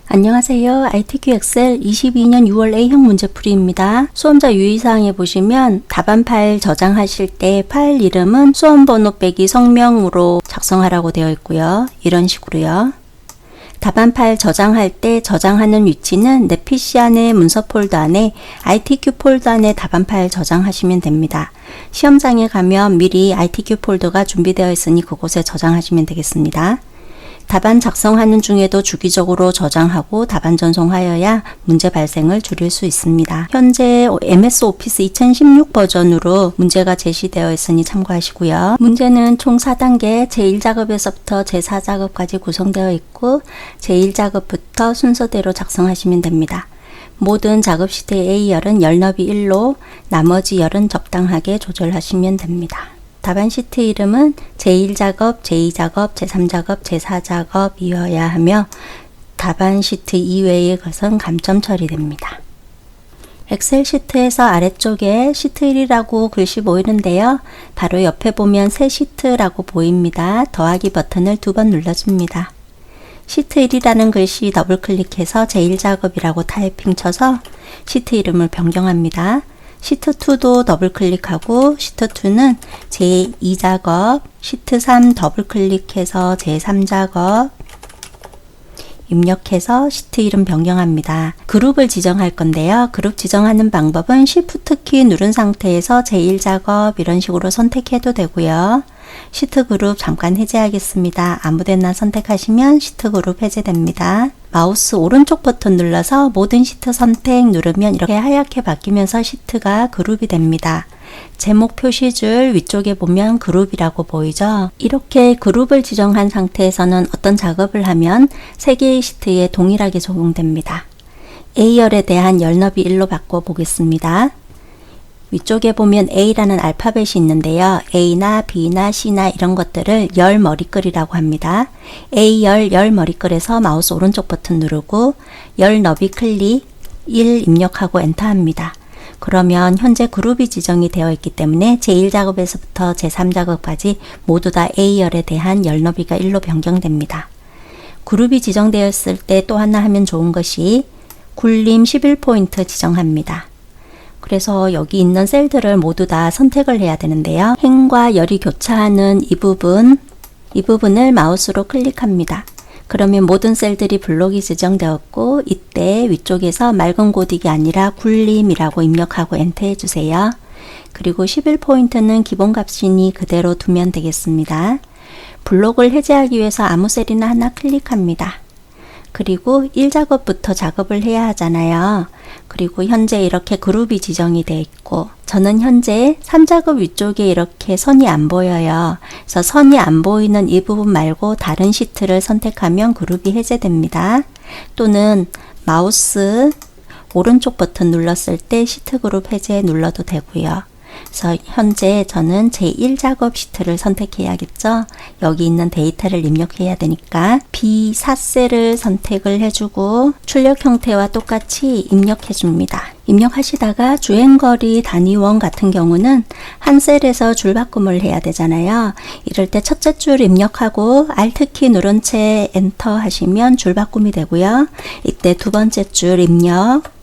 안녕하세요. ITQ 엑셀 22년 6월 A형 문제풀이입니다. 수험자 유의사항에 보시면 답안 파일 저장하실 때 파일 이름은 수험번호 빼기 성명으로 작성하라고 되어 있고요. 이런 식으로요. 답안 파일 저장할 때 저장하는 위치는 내 PC 안에 문서 폴더 안에 ITQ 폴더 안에 답안 파일 저장하시면 됩니다. 시험장에 가면 미리 ITQ 폴더가 준비되어 있으니 그곳에 저장하시면 되겠습니다. 답안 작성하는 중에도 주기적으로 저장하고 답안 전송하여야 문제 발생을 줄일 수 있습니다. 현재 MS 오피스 2016 버전으로 문제가 제시되어 있으니 참고하시고요. 문제는 총 4단계 제1작업에서부터 제4작업까지 구성되어 있고 제1작업부터 순서대로 작성하시면 됩니다. 모든 작업 시트의 A열은 열너비 1로 나머지 열은 적당하게 조절하시면 됩니다. 답안 시트 이름은 제1작업, 제2작업, 제3작업, 제4작업이어야 하며 답안 시트 이외의 것은 감점 처리됩니다. 엑셀 시트에서 아래쪽에 시트 1이라고 글씨 보이는데요. 바로 옆에 보면 새 시트라고 보입니다. 더하기 버튼을 2번 눌러줍니다. 시트 1이라는 글씨 더블 클릭해서 제1작업이라고 타이핑 쳐서 시트 이름을 변경합니다. 시트 2도 더블 클릭하고 시트 2는 제2작업, 시트 3 더블 클릭해서 제3작업 입력해서 시트 이름 변경합니다. 그룹을 지정할 건데요. 그룹 지정하는 방법은 Shift 키 누른 상태에서 제1작업 이런 식으로 선택해도 되고요. 시트 그룹 잠깐 해제하겠습니다. 아무데나 선택하시면 시트 그룹 해제됩니다. 마우스 오른쪽 버튼 눌러서 모든 시트 선택 누르면 이렇게 하얗게 바뀌면서 시트가 그룹이 됩니다. 제목 표시줄 위쪽에 보면 그룹이라고 보이죠? 이렇게 그룹을 지정한 상태에서는 어떤 작업을 하면 3개의 시트에 동일하게 적용됩니다. A열에 대한 열너비 1로 바꿔 보겠습니다. 위쪽에 보면 A라는 알파벳이 있는데요. A나 B나 C나 이런 것들을 열 머리글이라고 합니다. A열 열 머리글에서 마우스 오른쪽 버튼 누르고 열 너비 클릭 1 입력하고 엔터합니다. 그러면 현재 그룹이 지정이 되어 있기 때문에 제1작업에서부터 제3작업까지 모두 다 A열에 대한 열 너비가 1로 변경됩니다. 그룹이 지정되었을 때 또 하나 하면 좋은 것이 굴림 11포인트 지정합니다. 그래서 여기 있는 셀들을 모두 다 선택을 해야 되는데요. 행과 열이 교차하는 이 부분을 마우스로 클릭합니다. 그러면 모든 셀들이 블록이 지정되었고 이때 위쪽에서 맑은 고딕이 아니라 굴림이라고 입력하고 엔터 해주세요. 그리고 11포인트는 기본값이니 그대로 두면 되겠습니다. 블록을 해제하기 위해서 아무 셀이나 하나 클릭합니다. 그리고 1작업부터 작업을 해야 하잖아요. 그리고 현재 이렇게 그룹이 지정이 되어 있고 저는 현재 3작업 위쪽에 이렇게 선이 안 보여요. 그래서 선이 안 보이는 이 부분 말고 다른 시트를 선택하면 그룹이 해제됩니다. 또는 마우스 오른쪽 버튼 눌렀을 때 시트 그룹 해제 눌러도 되고요. 그래서 현재 저는 제1작업 시트를 선택해야겠죠. 여기 있는 데이터를 입력해야 되니까 B4셀을 선택을 해주고 출력 형태와 똑같이 입력해 줍니다. 입력하시다가 주행거리 단위원 같은 경우는 한 셀에서 줄바꿈을 해야 되잖아요. 이럴 때 첫째 줄 입력하고 Alt키 누른 채 엔터 하시면 줄바꿈이 되고요. 이때 두 번째 줄 입력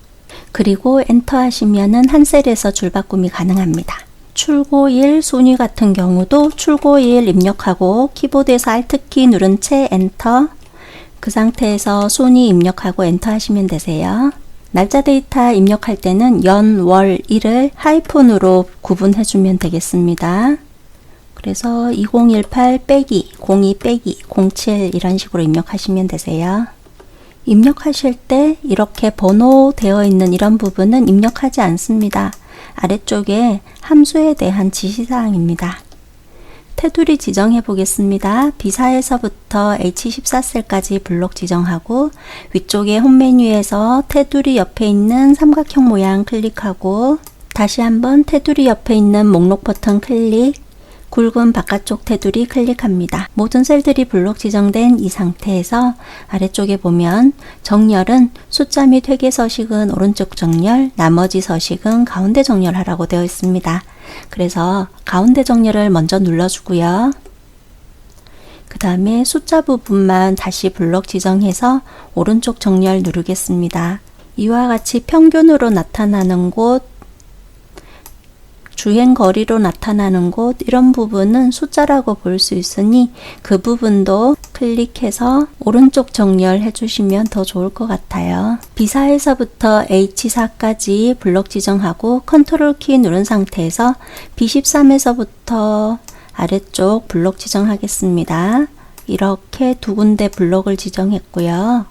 그리고 엔터 하시면은 한 셀에서 줄바꿈이 가능합니다. 출고일 순위 같은 경우도 출고일 입력하고 키보드에서 Alt키 누른 채 엔터 그 상태에서 순위 입력하고 엔터 하시면 되세요. 날짜 데이터 입력할 때는 연, 월, 일을 하이픈으로 구분해 주면 되겠습니다. 그래서 2018 빼기 02 빼기 07 이런 식으로 입력하시면 되세요. 입력하실 때 이렇게 번호 되어 있는 이런 부분은 입력하지 않습니다. 아래쪽에 함수에 대한 지시사항입니다. 테두리 지정해 보겠습니다. B4에서부터 H14셀까지 블록 지정하고 위쪽에 홈 메뉴에서 테두리 옆에 있는 삼각형 모양 클릭하고 다시 한번 테두리 옆에 있는 목록 버튼 클릭 굵은 바깥쪽 테두리 클릭합니다. 모든 셀들이 블록 지정된 이 상태에서 아래쪽에 보면 정렬은 숫자 및 회계 서식은 오른쪽 정렬, 나머지 서식은 가운데 정렬하라고 되어 있습니다. 그래서 가운데 정렬을 먼저 눌러주고요. 그 다음에 숫자 부분만 다시 블록 지정해서 오른쪽 정렬 누르겠습니다. 이와 같이 평균으로 나타나는 곳, 주행 거리로 나타나는 곳, 이런 부분은 숫자라고 볼 수 있으니 그 부분도 클릭해서 오른쪽 정렬해 주시면 더 좋을 것 같아요. B4에서부터 H4까지 블록 지정하고 컨트롤 키 누른 상태에서 B13에서부터 아래쪽 블록 지정하겠습니다. 이렇게 두 군데 블록을 지정했고요.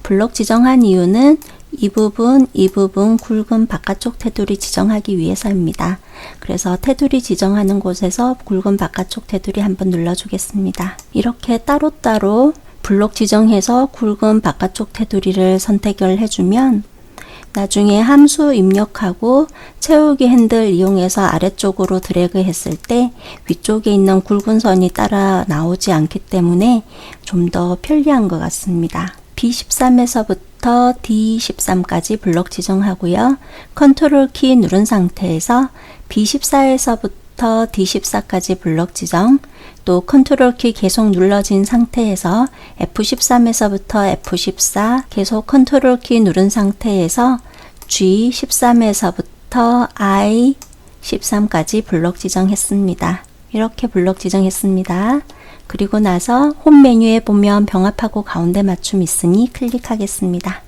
블록 지정한 이유는 이 부분 굵은 바깥쪽 테두리 지정하기 위해서입니다. 그래서 테두리 지정하는 곳에서 굵은 바깥쪽 테두리 한번 눌러주겠습니다. 이렇게 따로따로 블록 지정해서 굵은 바깥쪽 테두리를 선택을 해주면 나중에 함수 입력하고 채우기 핸들 이용해서 아래쪽으로 드래그 했을 때 위쪽에 있는 굵은 선이 따라 나오지 않기 때문에 좀 더 편리한 것 같습니다. B13에서부터 D13까지 블록 지정하고요. 컨트롤 키 누른 상태에서 B14에서부터 D14까지 블록 지정, 또 컨트롤 키 계속 눌러진 상태에서 F13에서부터 F14 계속 컨트롤 키 누른 상태에서 G13에서부터 I13까지 블록 지정했습니다. 이렇게 블록 지정했습니다. 그리고 나서 홈 메뉴에 보면 병합하고 가운데 맞춤 있으니 클릭하겠습니다.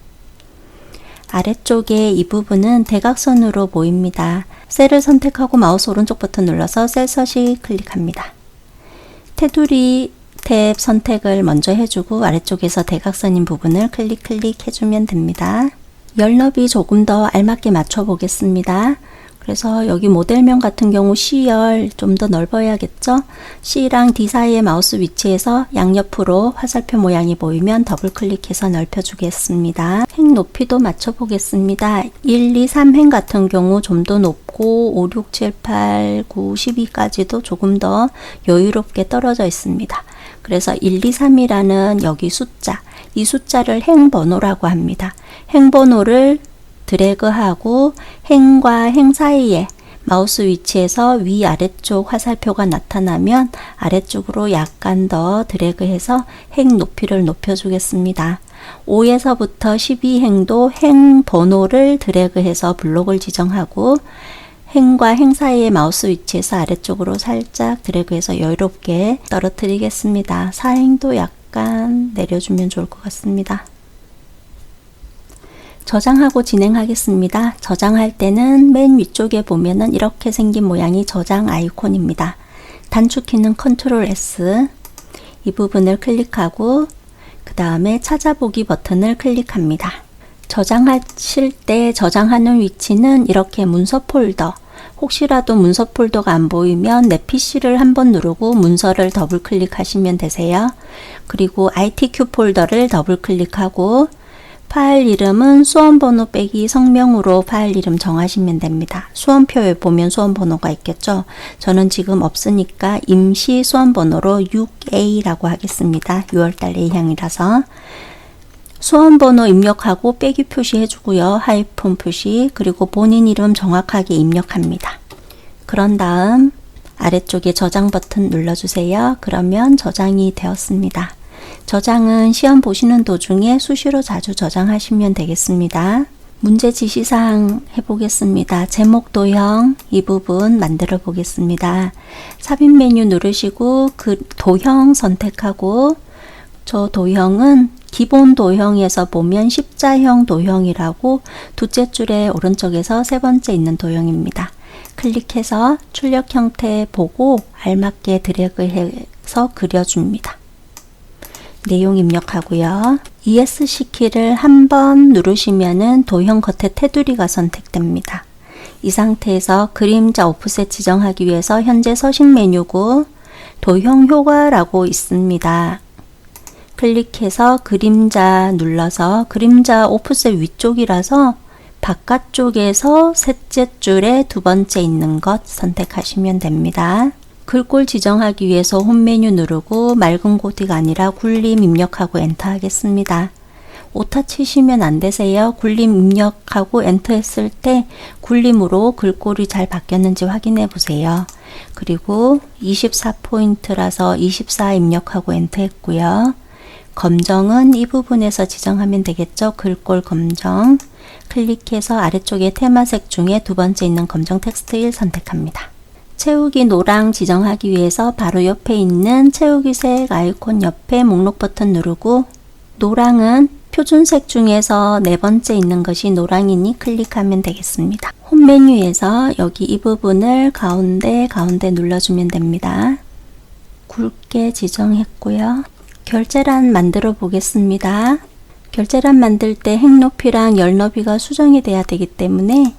아래쪽에 이 부분은 대각선으로 보입니다. 셀을 선택하고 마우스 오른쪽 버튼 눌러서 셀 서식 클릭합니다. 테두리 탭 선택을 먼저 해주고 아래쪽에서 대각선인 부분을 클릭 해주면 됩니다. 열 너비 조금 더 알맞게 맞춰 보겠습니다. 그래서 여기 모델명 같은 경우 C열 좀 더 넓어야겠죠? C랑 D 사이의 마우스 위치에서 양옆으로 화살표 모양이 보이면 더블 클릭해서 넓혀 주겠습니다. 행 높이도 맞춰 보겠습니다. 1, 2, 3행 같은 경우 좀 더 높고 5, 6, 7, 8, 9, 12까지도 조금 더 여유롭게 떨어져 있습니다. 그래서 1, 2, 3이라는 여기 숫자, 이 숫자를 행 번호라고 합니다. 행 번호를 드래그하고 행과 행 사이에 마우스 위치에서 위아래쪽 화살표가 나타나면 아래쪽으로 약간 더 드래그해서 행 높이를 높여주겠습니다. 5에서부터 12행도 행 번호를 드래그해서 블록을 지정하고 행과 행 사이의 마우스 위치에서 아래쪽으로 살짝 드래그해서 여유롭게 떨어뜨리겠습니다. 4행도 약간 내려주면 좋을 것 같습니다. 저장하고 진행하겠습니다. 저장할 때는 맨 위쪽에 보면은 이렇게 생긴 모양이 저장 아이콘입니다. 단축키는 컨트롤 S, 이 부분을 클릭하고 그 다음에 찾아보기 버튼을 클릭합니다. 저장하실 때 저장하는 위치는 이렇게 문서 폴더, 혹시라도 문서 폴더가 안 보이면 내 PC를 한번 누르고 문서를 더블 클릭하시면 되세요. 그리고 ITQ 폴더를 더블 클릭하고 파일 이름은 수험번호 빼기 성명으로 파일 이름 정하시면 됩니다. 수험표에 보면 수험번호가 있겠죠. 저는 지금 없으니까 임시 수험번호로 6A라고 하겠습니다. 6월달 A형이라서 수험번호 입력하고 빼기 표시해 주고요. 하이픈 표시, 그리고 본인 이름 정확하게 입력합니다. 그런 다음 아래쪽에 저장 버튼 눌러주세요. 그러면 저장이 되었습니다. 저장은 시험 보시는 도중에 수시로 자주 저장하시면 되겠습니다. 문제 지시사항 해보겠습니다. 제목 도형 이 부분 만들어 보겠습니다. 삽입 메뉴 누르시고 그 도형 선택하고, 저 도형은 기본 도형에서 보면 십자형 도형이라고 둘째 줄에 오른쪽에서 세 번째 있는 도형입니다. 클릭해서 출력 형태 보고 알맞게 드래그해서 그려줍니다. 내용 입력하고요. ESC 키를 한번 누르시면은 도형 겉에 테두리가 선택됩니다. 이 상태에서 그림자 오프셋 지정하기 위해서 현재 서식 메뉴고 도형 효과라고 있습니다. 클릭해서 그림자 눌러서 그림자 오프셋 위쪽이라서 바깥쪽에서 셋째 줄에 두 번째 있는 것 선택하시면 됩니다. 글꼴 지정하기 위해서 홈 메뉴 누르고 맑은 고딕 아니라 굴림 입력하고 엔터 하겠습니다. 오타 치시면 안 되세요. 굴림 입력하고 엔터 했을 때 굴림으로 글꼴이 잘 바뀌었는지 확인해 보세요. 그리고 24포인트라서 24 입력하고 엔터 했고요. 검정은 이 부분에서 지정하면 되겠죠. 글꼴 검정. 클릭해서 아래쪽에 테마색 중에 두 번째 있는 검정 텍스트 1 선택합니다. 채우기 노랑 지정하기 위해서 바로 옆에 있는 채우기 색 아이콘 옆에 목록 버튼 누르고, 노랑은 표준색 중에서 네 번째 있는 것이 노랑이니 클릭하면 되겠습니다. 홈 메뉴에서 여기 이 부분을 가운데 눌러주면 됩니다. 굵게 지정했고요. 결제란 만들어 보겠습니다. 결제란 만들 때 행 높이랑 열 너비가 수정이 돼야 되기 때문에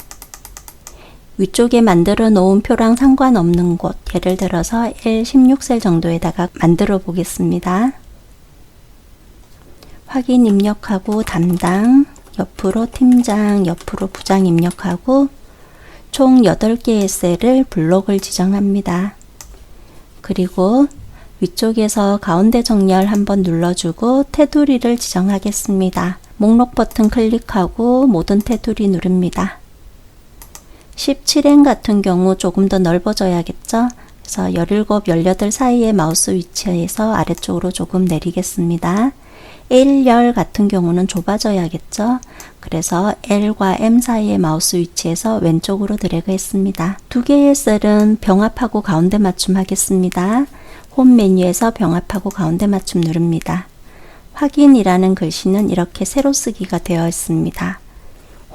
위쪽에 만들어 놓은 표랑 상관없는 곳, 예를 들어서 L16셀 정도에다가 만들어 보겠습니다. 확인 입력하고 담당, 옆으로 팀장, 옆으로 부장 입력하고 총 8개의 셀을 블록을 지정합니다. 그리고 위쪽에서 가운데 정렬 한번 눌러주고 테두리를 지정하겠습니다. 목록 버튼 클릭하고 모든 테두리 누릅니다. 17행 같은 경우 조금 더 넓어져야겠죠? 그래서 17, 18 사이의 마우스 위치에서 아래쪽으로 조금 내리겠습니다. L, 열 같은 경우는 좁아져야겠죠? 그래서 L과 M 사이의 마우스 위치에서 왼쪽으로 드래그 했습니다. 두 개의 셀은 병합하고 가운데 맞춤 하겠습니다. 홈 메뉴에서 병합하고 가운데 맞춤 누릅니다. 확인이라는 글씨는 이렇게 세로 쓰기가 되어 있습니다.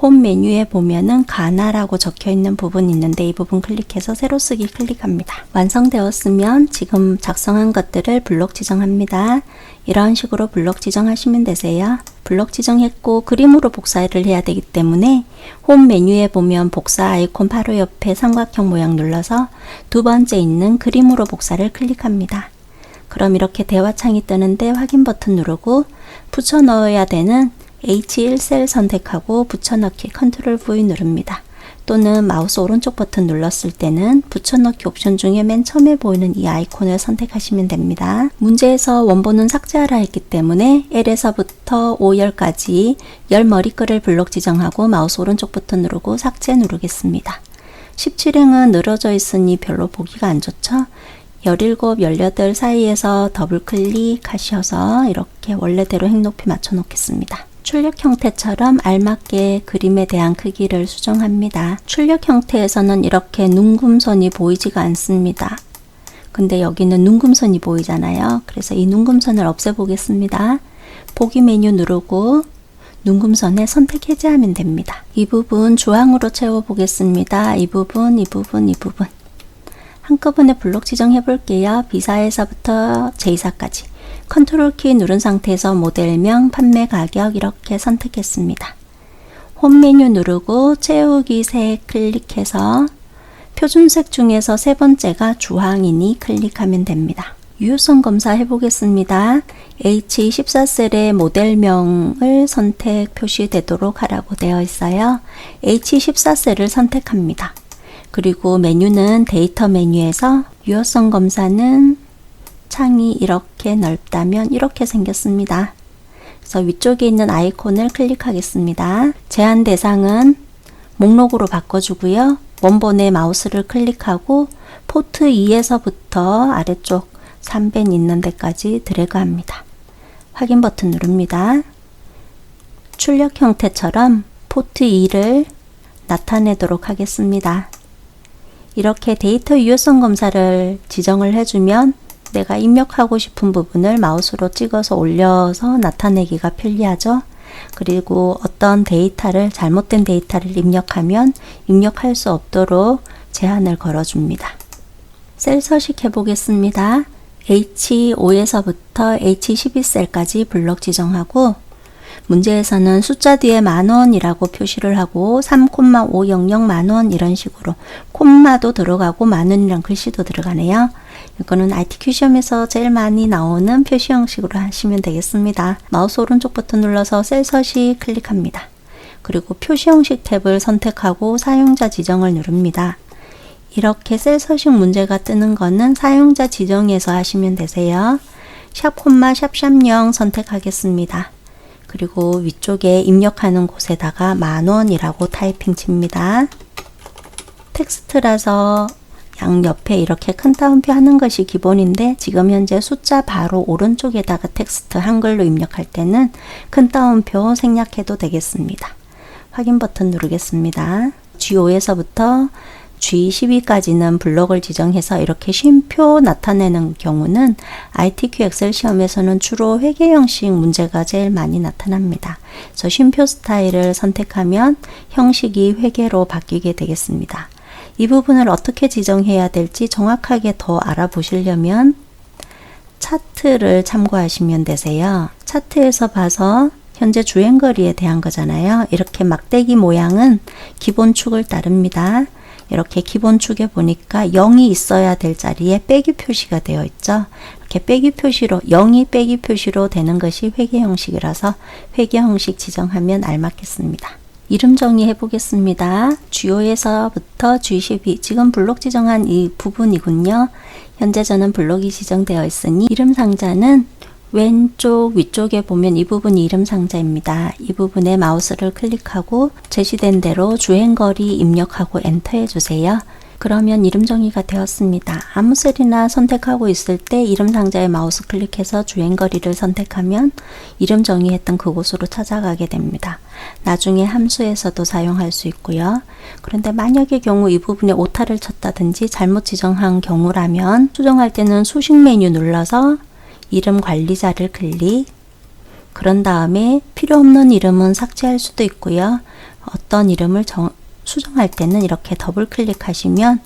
홈 메뉴에 보면은 가나라고 적혀 있는 부분이 있는데 이 부분 클릭해서 세로 쓰기 클릭합니다. 완성되었으면 지금 작성한 것들을 블록 지정합니다. 이런 식으로 블록 지정하시면 되세요. 블록 지정했고 그림으로 복사를 해야 되기 때문에 홈 메뉴에 보면 복사 아이콘 바로 옆에 삼각형 모양 눌러서 두 번째 있는 그림으로 복사를 클릭합니다. 그럼 이렇게 대화창이 뜨는데 확인 버튼 누르고 붙여 넣어야 되는 H1셀 선택하고 붙여넣기 컨트롤 V 누릅니다. 또는 마우스 오른쪽 버튼 눌렀을 때는 붙여넣기 옵션 중에 맨 처음에 보이는 이 아이콘을 선택하시면 됩니다. 문제에서 원본은 삭제하라 했기 때문에 L에서부터 5열까지 열 머리글을 블록 지정하고 마우스 오른쪽 버튼 누르고 삭제 누르겠습니다. 17행은 늘어져 있으니 별로 보기가 안 좋죠? 17, 18 사이에서 더블 클릭하셔서 이렇게 원래대로 행 높이 맞춰 놓겠습니다. 출력 형태처럼 알맞게 그림에 대한 크기를 수정합니다. 출력 형태에서는 이렇게 눈금선이 보이지가 않습니다. 근데 여기는 눈금선이 보이잖아요. 그래서 이 눈금선을 없애보겠습니다. 보기 메뉴 누르고 눈금선에 선택 해제하면 됩니다. 이 부분 주황으로 채워보겠습니다. 이 부분. 한꺼번에 블록 지정해 볼게요. B사에서부터 J사까지. 컨트롤 키 누른 상태에서 모델명, 판매 가격 이렇게 선택했습니다. 홈 메뉴 누르고 채우기 색 클릭해서 표준색 중에서 세 번째가 주황이니 클릭하면 됩니다. 유효성 검사 해보겠습니다. H14셀의 모델명을 선택 표시되도록 하라고 되어 있어요. H14셀을 선택합니다. 그리고 메뉴는 데이터 메뉴에서 유효성 검사는 창이 이렇게 넓다면 이렇게 생겼습니다. 그래서 위쪽에 있는 아이콘을 클릭하겠습니다. 제한 대상은 목록으로 바꿔주고요. 원본의 마우스를 클릭하고 포트 2에서부터 아래쪽 3벤 있는 데까지 드래그 합니다. 확인 버튼 누릅니다. 출력 형태처럼 포트 2를 나타내도록 하겠습니다. 이렇게 데이터 유효성 검사를 지정을 해주면 내가 입력하고 싶은 부분을 마우스로 찍어서 올려서 나타내기가 편리하죠. 그리고 어떤 데이터를 잘못된 데이터를 입력하면 입력할 수 없도록 제한을 걸어줍니다. 셀 서식 해보겠습니다. H5에서부터 H12셀까지 블록 지정하고 문제에서는 숫자 뒤에 만원이라고 표시를 하고 3,500 만원 이런 식으로 콤마도 들어가고 만원이란 글씨도 들어가네요. 이거는 ITQ 시험에서 제일 많이 나오는 표시 형식으로 하시면 되겠습니다. 마우스 오른쪽 버튼 눌러서 셀 서식 클릭합니다. 그리고 표시 형식 탭을 선택하고 사용자 지정을 누릅니다. 이렇게 셀 서식 문제가 뜨는 거는 사용자 지정에서 하시면 되세요. 샵 콤마 샵샵0 선택하겠습니다. 그리고 위쪽에 입력하는 곳에다가 만원이라고 타이핑 칩니다. 텍스트라서 양옆에 이렇게 큰 따옴표 하는 것이 기본인데 지금 현재 숫자 바로 오른쪽에다가 텍스트 한글로 입력할 때는 큰 따옴표 생략해도 되겠습니다. 확인 버튼 누르겠습니다. G5에서부터 G12까지는 블록을 지정해서 이렇게 쉼표 나타내는 경우는 ITQ 엑셀 시험에서는 주로 회계 형식 문제가 제일 많이 나타납니다. 그래서 쉼표 스타일을 선택하면 형식이 회계로 바뀌게 되겠습니다. 이 부분을 어떻게 지정해야 될지 정확하게 더 알아보시려면 차트를 참고하시면 되세요. 차트에서 봐서 현재 주행거리에 대한 거잖아요. 이렇게 막대기 모양은 기본 축을 따릅니다. 이렇게 기본 축에 보니까 0이 있어야 될 자리에 빼기 표시가 되어 있죠. 이렇게 빼기 표시로 0이 빼기 표시로 되는 것이 회계 형식이라서 회계 형식 지정하면 알맞겠습니다. 이름 정리해 보겠습니다. G5에서부터 G12 지금 블록 지정한 이 부분이군요. 현재 저는 블록이 지정되어 있으니 이름 상자는 왼쪽 위쪽에 보면 이 부분이 이름 상자입니다. 이 부분에 마우스를 클릭하고 제시된 대로 주행거리 입력하고 엔터 해주세요. 그러면 이름 정의가 되었습니다. 아무 셀이나 선택하고 있을 때 이름 상자에 마우스 클릭해서 주행거리를 선택하면 이름 정의했던 그곳으로 찾아가게 됩니다. 나중에 함수에서도 사용할 수 있고요. 그런데 만약의 경우 이 부분에 오타를 쳤다든지 잘못 지정한 경우라면 수정할 때는 수식 메뉴 눌러서 이름 관리자를 클릭, 그런 다음에 필요 없는 이름은 삭제할 수도 있고요. 어떤 이름을 수정할 때는 이렇게 더블 클릭하시면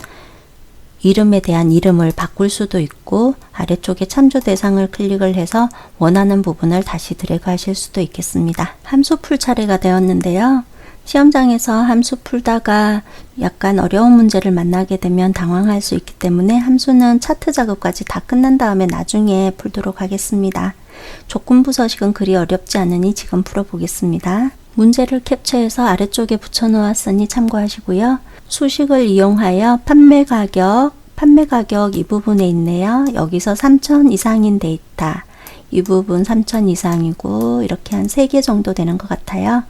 이름에 대한 이름을 바꿀 수도 있고 아래쪽에 참조 대상을 클릭을 해서 원하는 부분을 다시 드래그 하실 수도 있겠습니다. 함수 풀 차례가 되었는데요. 시험장에서 함수 풀다가 약간 어려운 문제를 만나게 되면 당황할 수 있기 때문에 함수는 차트 작업까지 다 끝난 다음에 나중에 풀도록 하겠습니다. 조건부 서식은 그리 어렵지 않으니 지금 풀어보겠습니다. 문제를 캡처해서 아래쪽에 붙여 놓았으니 참고하시고요. 수식을 이용하여 판매 가격 이 부분에 있네요. 여기서 3,000 이상인 데이터, 이 부분 3,000 이상이고 이렇게 한 3개 정도 되는 것 같아요.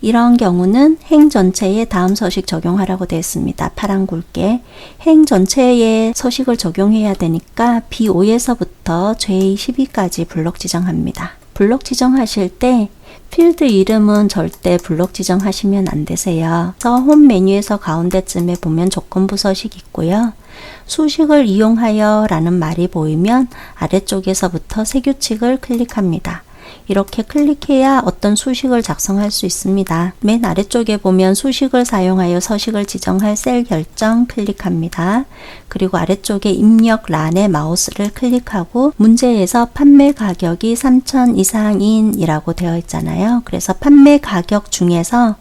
이런 경우는 행 전체에 다음 서식 적용하라고 되어 있습니다. 파란 굵게 행 전체에 서식을 적용해야 되니까 B5에서부터 J12까지 블록 지정합니다. 블록 지정하실 때 필드 이름은 절대 블록 지정하시면 안 되세요. 홈 메뉴에서 가운데쯤에 보면 조건부 서식 있고요. 수식을 이용하여 라는 말이 보이면 아래쪽에서부터 새 규칙을 클릭합니다. 이렇게 클릭해야 어떤 수식을 작성할 수 있습니다. 맨 아래쪽에 보면 수식을 사용하여 서식을 지정할 셀 결정 클릭합니다. 그리고 아래쪽에 입력 란에 마우스를 클릭하고 문제에서 판매 가격이 3,000 이상인 이라고 되어 있잖아요. 그래서 판매 가격 중에서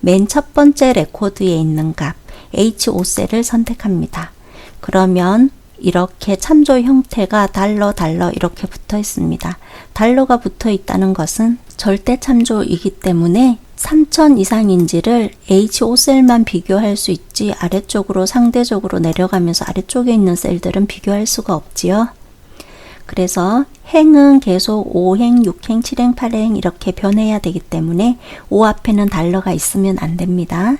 맨 첫 번째 레코드에 있는 값 H5셀을 선택합니다. 그러면 이렇게 참조 형태가 달러 이렇게 붙어 있습니다. 달러가 붙어 있다는 것은 절대 참조이기 때문에 3,000 이상인지를 H5셀만 비교할 수 있지 아래쪽으로 상대적으로 내려가면서 아래쪽에 있는 셀들은 비교할 수가 없지요. 그래서 행은 계속 5행, 6행, 7행, 8행 이렇게 변해야 되기 때문에 5 앞에는 달러가 있으면 안 됩니다.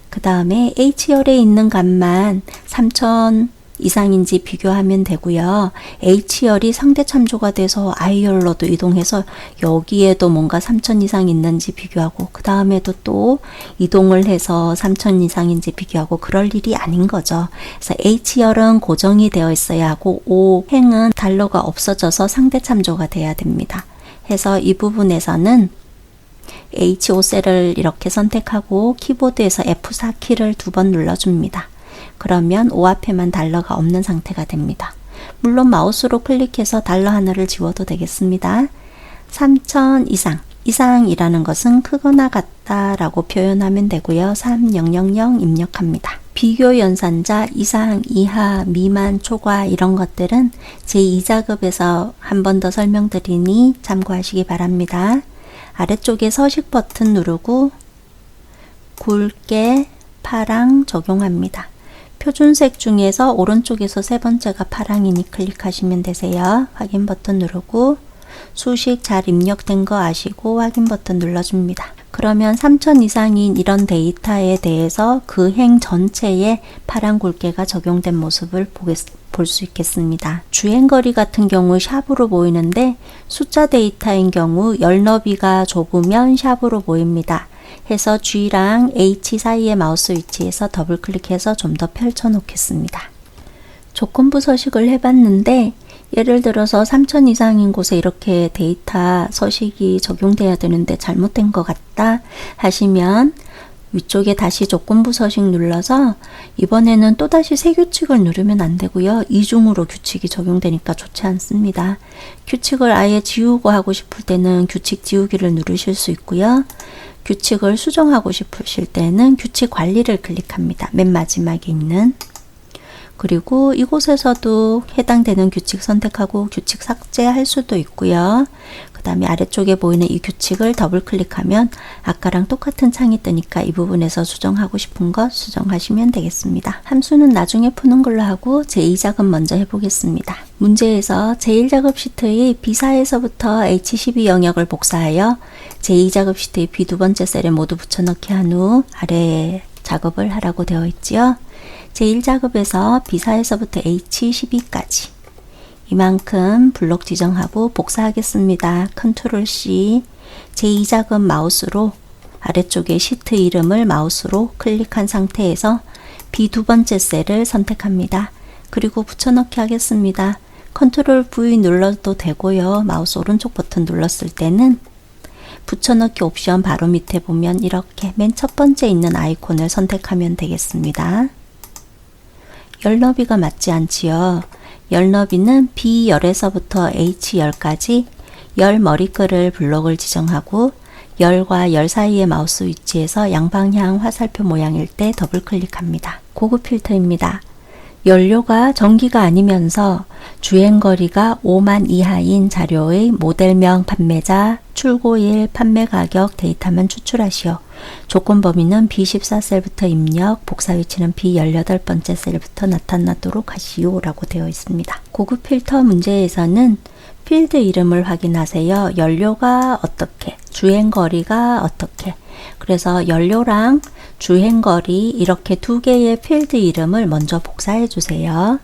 그 다음에 H열에 있는 값만 3,000 이상인지 비교하면 되고요. H열이 상대 참조가 돼서 I열로도 이동해서 여기에도 뭔가 3,000 이상 있는지 비교하고 그 다음에도 또 이동을 해서 3,000 이상인지 비교하고 그럴 일이 아닌 거죠. 그래서 H열은 고정이 되어 있어야 하고 O행은 달러가 없어져서 상대 참조가 돼야 됩니다. 해서 이 부분에서는 H5셀을 이렇게 선택하고 키보드에서 F4 키를 2번 눌러줍니다. 그러면 O 앞에만 달러가 없는 상태가 됩니다. 물론 마우스로 클릭해서 달러 하나를 지워도 되겠습니다. 3,000 이상이라는 것은 크거나 같다 라고 표현하면 되고요. 3000 입력합니다. 비교 연산자, 이상, 이하, 미만, 초과 이런 것들은 제2작업에서 한 번 더 설명드리니 참고하시기 바랍니다. 아래쪽에 서식 버튼 누르고 굵게 파랑 적용합니다. 표준색 중에서 오른쪽에서 세 번째가 파랑이니 클릭하시면 되세요. 확인 버튼 누르고 수식 잘 입력된 거 아시고 확인 버튼 눌러줍니다. 그러면 3,000 이상인 이런 데이터에 대해서 그 행 전체에 파란 굵게가 적용된 모습을 볼 수 있겠습니다. 주행거리 같은 경우 샵으로 보이는데 숫자 데이터인 경우 열 너비가 좁으면 샵으로 보입니다. 해서 G랑 H 사이의 마우스 위치에서 더블 클릭해서 좀 더 펼쳐 놓겠습니다. 조건부 서식을 해봤는데 예를 들어서 3,000 이상인 곳에 이렇게 데이터 서식이 적용돼야 되는데 잘못된 것 같다 하시면 위쪽에 다시 조건부 서식 눌러서 이번에는 또다시 새 규칙을 누르면 안 되고요. 이중으로 규칙이 적용되니까 좋지 않습니다. 규칙을 아예 지우고 하고 싶을 때는 규칙 지우기를 누르실 수 있고요. 규칙을 수정하고 싶으실 때는 규칙 관리를 클릭합니다. 맨 마지막에 있는. 그리고 이곳에서도 해당되는 규칙 선택하고 규칙 삭제할 수도 있고요. 그 다음에 아래쪽에 보이는 이 규칙을 더블 클릭하면 아까랑 똑같은 창이 뜨니까 이 부분에서 수정하고 싶은 것 수정하시면 되겠습니다. 함수는 나중에 푸는 걸로 하고 제2작업 먼저 해보겠습니다. 문제에서 제1작업 시트의 B4에서부터 H12 영역을 복사하여 제2작업 시트의 B 두 번째 셀에 모두 붙여넣기 한 후 아래 작업을 하라고 되어 있지요. 제1작업에서 B4에서부터 H12까지 이만큼 블록 지정하고 복사하겠습니다. 컨트롤 C. 제2작업 마우스로 아래쪽에 시트 이름을 마우스로 클릭한 상태에서 B 두 번째 셀을 선택합니다. 그리고 붙여넣기 하겠습니다. 컨트롤 V 눌러도 되고요. 마우스 오른쪽 버튼 눌렀을 때는 붙여넣기 옵션 바로 밑에 보면 이렇게 맨 첫 번째 있는 아이콘을 선택하면 되겠습니다. 열 너비가 맞지 않지요. 열 너비는 B10에서부터 H10까지 열 머리글을 블록을 지정하고 열과 열 사이의 마우스 위치에서 양방향 화살표 모양일 때 더블 클릭합니다. 고급 필터입니다. 연료가 전기가 아니면서 주행거리가 5만 이하인 자료의 모델명 판매자, 출고일, 판매 가격 데이터만 추출하시오. 조건 범위는 B14셀부터 입력, 복사 위치는 B18번째 셀부터 나타나도록 하시오 라고 되어 있습니다. 고급 필터 문제에서는 필드 이름을 확인하세요. 연료가 어떻게, 주행거리가 어떻게. 그래서 연료랑 주행거리 이렇게 두 개의 필드 이름을 먼저 복사해 주세요.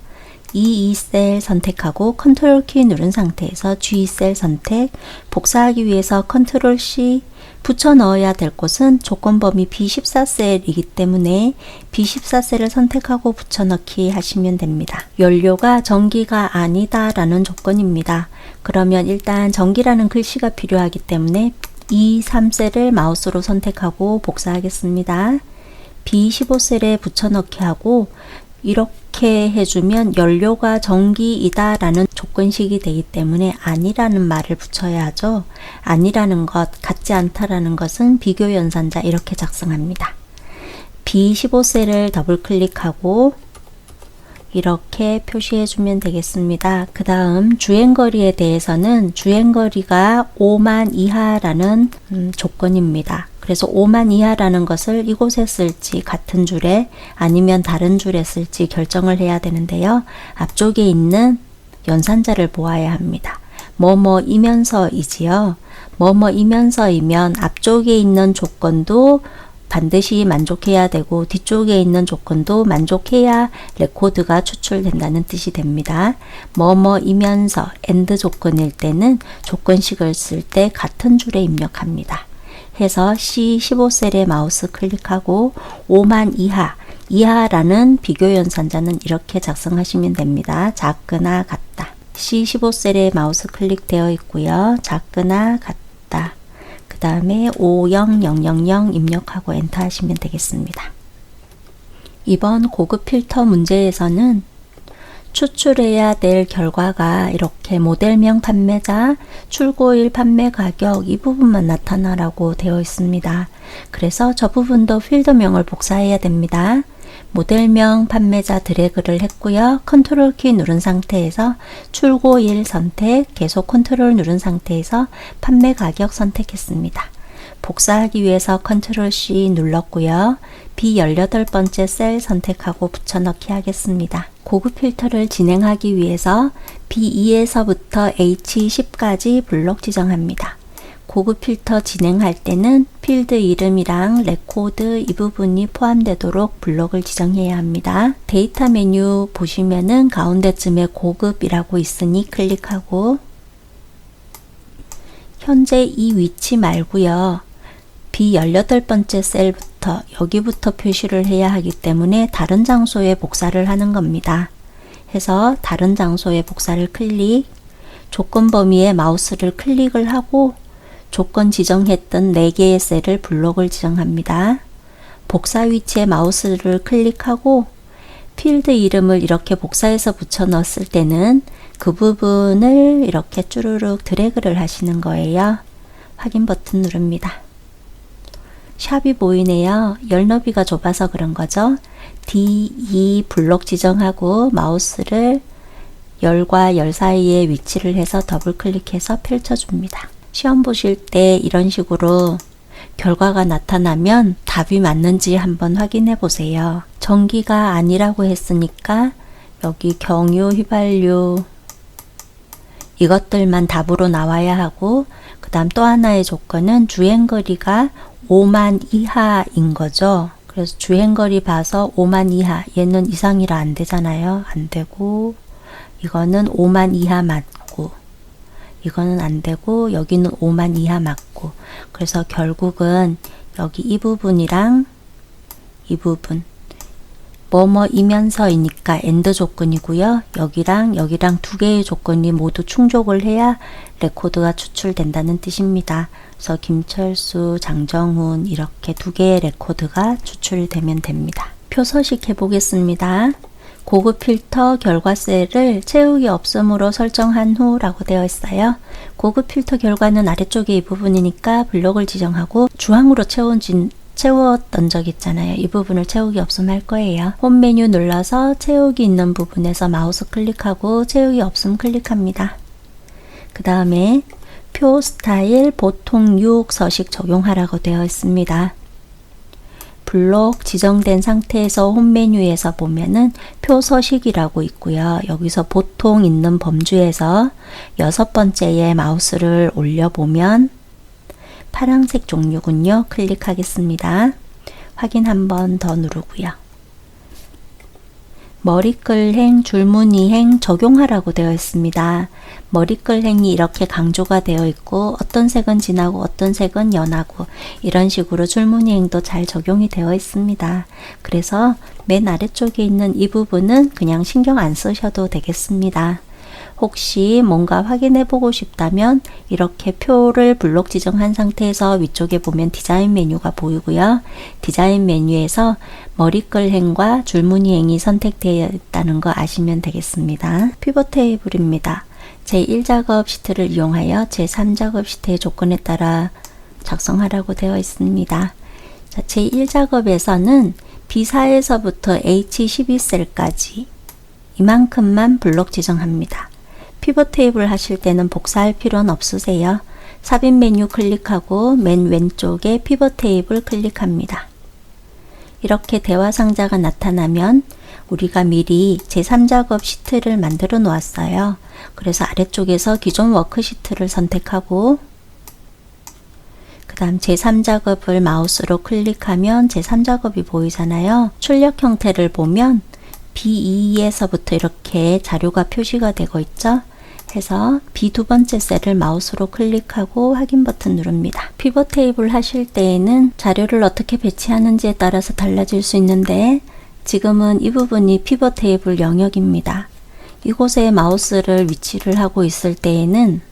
E2셀 선택하고 컨트롤 키 누른 상태에서 G셀 선택, 복사하기 위해서 컨트롤 C, 붙여 넣어야 될 곳은 조건 범위 B14셀이기 때문에 B14셀을 선택하고 붙여 넣기 하시면 됩니다. 연료가 전기가 아니다 라는 조건입니다. 그러면 일단 전기라는 글씨가 필요하기 때문에 E3셀을 마우스로 선택하고 복사하겠습니다. B15셀에 붙여넣기 하고 이렇게 해주면 연료가 전기이다 라는 조건식이 되기 때문에 아니라는 말을 붙여야 하죠. 아니라는 것, 같지 않다라는 것은 비교 연산자 이렇게 작성합니다. B15셀을 더블 클릭하고 이렇게 표시해 주면 되겠습니다. 그 다음 주행거리에 대해서는 주행거리가 5만 이하라는 조건입니다. 그래서 5만 이하라는 것을 이곳에 쓸지 같은 줄에 아니면 다른 줄에 쓸지 결정을 해야 되는데요. 앞쪽에 있는 연산자를 보아야 합니다. 뭐뭐이면서이지요. 뭐뭐이면서이면 앞쪽에 있는 조건도 반드시 만족해야 되고 뒤쪽에 있는 조건도 만족해야 레코드가 추출된다는 뜻이 됩니다. 뭐뭐이면서 AND 조건일 때는 조건식을 쓸 때 같은 줄에 입력합니다. 해서 C15셀에 마우스 클릭하고 5만 이하라는 비교 연산자는 이렇게 작성하시면 됩니다. 작거나 같다. C15셀에 마우스 클릭되어 있고요. 작거나 같다. 그 다음에 50000 입력하고 엔터 하시면 되겠습니다. 이번 고급 필터 문제에서는 추출해야 될 결과가 이렇게 모델명 판매자, 출고일 판매 가격 이 부분만 나타나라고 되어 있습니다. 그래서 저 부분도 필드명을 복사해야 됩니다. 모델명 판매자 드래그를 했고요. 컨트롤 키 누른 상태에서 출고일 선택, 계속 컨트롤 누른 상태에서 판매 가격 선택했습니다. 복사하기 위해서 컨트롤 C 눌렀고요. B18번째 셀 선택하고 붙여넣기 하겠습니다. 고급 필터를 진행하기 위해서 B2에서부터 H10까지 블록 지정합니다. 고급 필터 진행할 때는 필드 이름이랑 레코드 이 부분이 포함되도록 블록을 지정해야 합니다. 데이터 메뉴 보시면은 가운데쯤에 고급이라고 있으니 클릭하고 현재 이 위치 말고요. B18번째 셀부터 여기부터 표시를 해야 하기 때문에 다른 장소에 복사를 하는 겁니다. 해서 다른 장소에 복사를 클릭, 조건 범위에 마우스를 클릭을 하고 조건 지정했던 4개의 셀을 블록을 지정합니다. 복사 위치에 마우스를 클릭하고 필드 이름을 이렇게 복사해서 붙여 넣었을 때는 그 부분을 이렇게 쭈루룩 드래그를 하시는 거예요. 확인 버튼 누릅니다. 샵이 보이네요. 열 너비가 좁아서 그런 거죠. D2 블록 지정하고 마우스를 열과 열 사이에 위치를 해서 더블 클릭해서 펼쳐줍니다. 시험 보실 때 이런 식으로 결과가 나타나면 답이 맞는지 한번 확인해 보세요. 전기가 아니라고 했으니까 여기 경유, 휘발유 이것들만 답으로 나와야 하고, 그 다음 또 하나의 조건은 주행거리가 5만 이하인 거죠. 그래서 주행거리 봐서 5만 이하, 얘는 이상이라 안 되잖아요. 안 되고, 이거는 5만 이하 맞고, 이거는 안 되고, 여기는 5만 이하 맞고, 그래서 결국은 여기 이 부분이랑 이 부분 뭐뭐이면서이니까 AND 조건이고요. 여기랑 여기랑 두 개의 조건이 모두 충족을 해야 레코드가 추출된다는 뜻입니다. 그래서 김철수, 장정훈 이렇게 두 개의 레코드가 추출되면 됩니다. 표서식 해보겠습니다. 고급 필터 결과 셀을 채우기 없음으로 설정한 후 라고 되어 있어요. 고급 필터 결과는 아래쪽에 이 부분이니까 블록을 지정하고 주황으로 채웠던 적 있잖아요. 이 부분을 채우기 없음 할 거예요. 홈 메뉴 눌러서 채우기 있는 부분에서 마우스 클릭하고 채우기 없음 클릭합니다. 그 다음에 표 스타일 보통 6 서식 적용하라고 되어 있습니다. 블록 지정된 상태에서 홈 메뉴에서 보면은 표 서식이라고 있고요. 여기서 보통 있는 범주에서 6번째에 마우스를 올려보면 파란색 종류군요. 클릭하겠습니다. 확인 한 번 더 누르고요. 머리끌행, 줄무늬행 적용하라고 되어 있습니다. 머리끌행이 이렇게 강조가 되어 있고 어떤 색은 진하고 어떤 색은 연하고 이런 식으로 줄무늬행도 잘 적용이 되어 있습니다. 그래서 맨 아래쪽에 있는 이 부분은 그냥 신경 안 쓰셔도 되겠습니다. 혹시 뭔가 확인해 보고 싶다면 이렇게 표를 블록 지정한 상태에서 위쪽에 보면 디자인 메뉴가 보이고요. 디자인 메뉴에서 머리끌행과 줄무늬행이 선택되어 있다는 거 아시면 되겠습니다. 피벗 테이블입니다. 제1작업 시트를 이용하여 제3작업 시트의 조건에 따라 작성하라고 되어 있습니다. 자, 제1작업에서는 B4에서부터 H12셀까지 이만큼만 블록 지정합니다. 피벗 테이블 하실 때는 복사할 필요는 없으세요. 삽입 메뉴 클릭하고 맨 왼쪽에 피벗 테이블 클릭합니다. 이렇게 대화 상자가 나타나면 우리가 미리 제3작업 시트를 만들어 놓았어요. 그래서 아래쪽에서 기존 워크시트를 선택하고 그 다음 제3작업을 마우스로 클릭하면 제3작업이 보이잖아요. 출력 형태를 보면 B2에서부터 이렇게 자료가 표시가 되고 있죠. 해서 B2 번째 셀을 마우스로 클릭하고 확인 버튼 누릅니다. 피벗 테이블 하실 때에는 자료를 어떻게 배치하는지에 따라서 달라질 수 있는데 지금은 이 부분이 피벗 테이블 영역입니다. 이곳에 마우스를 위치를 하고 있을 때에는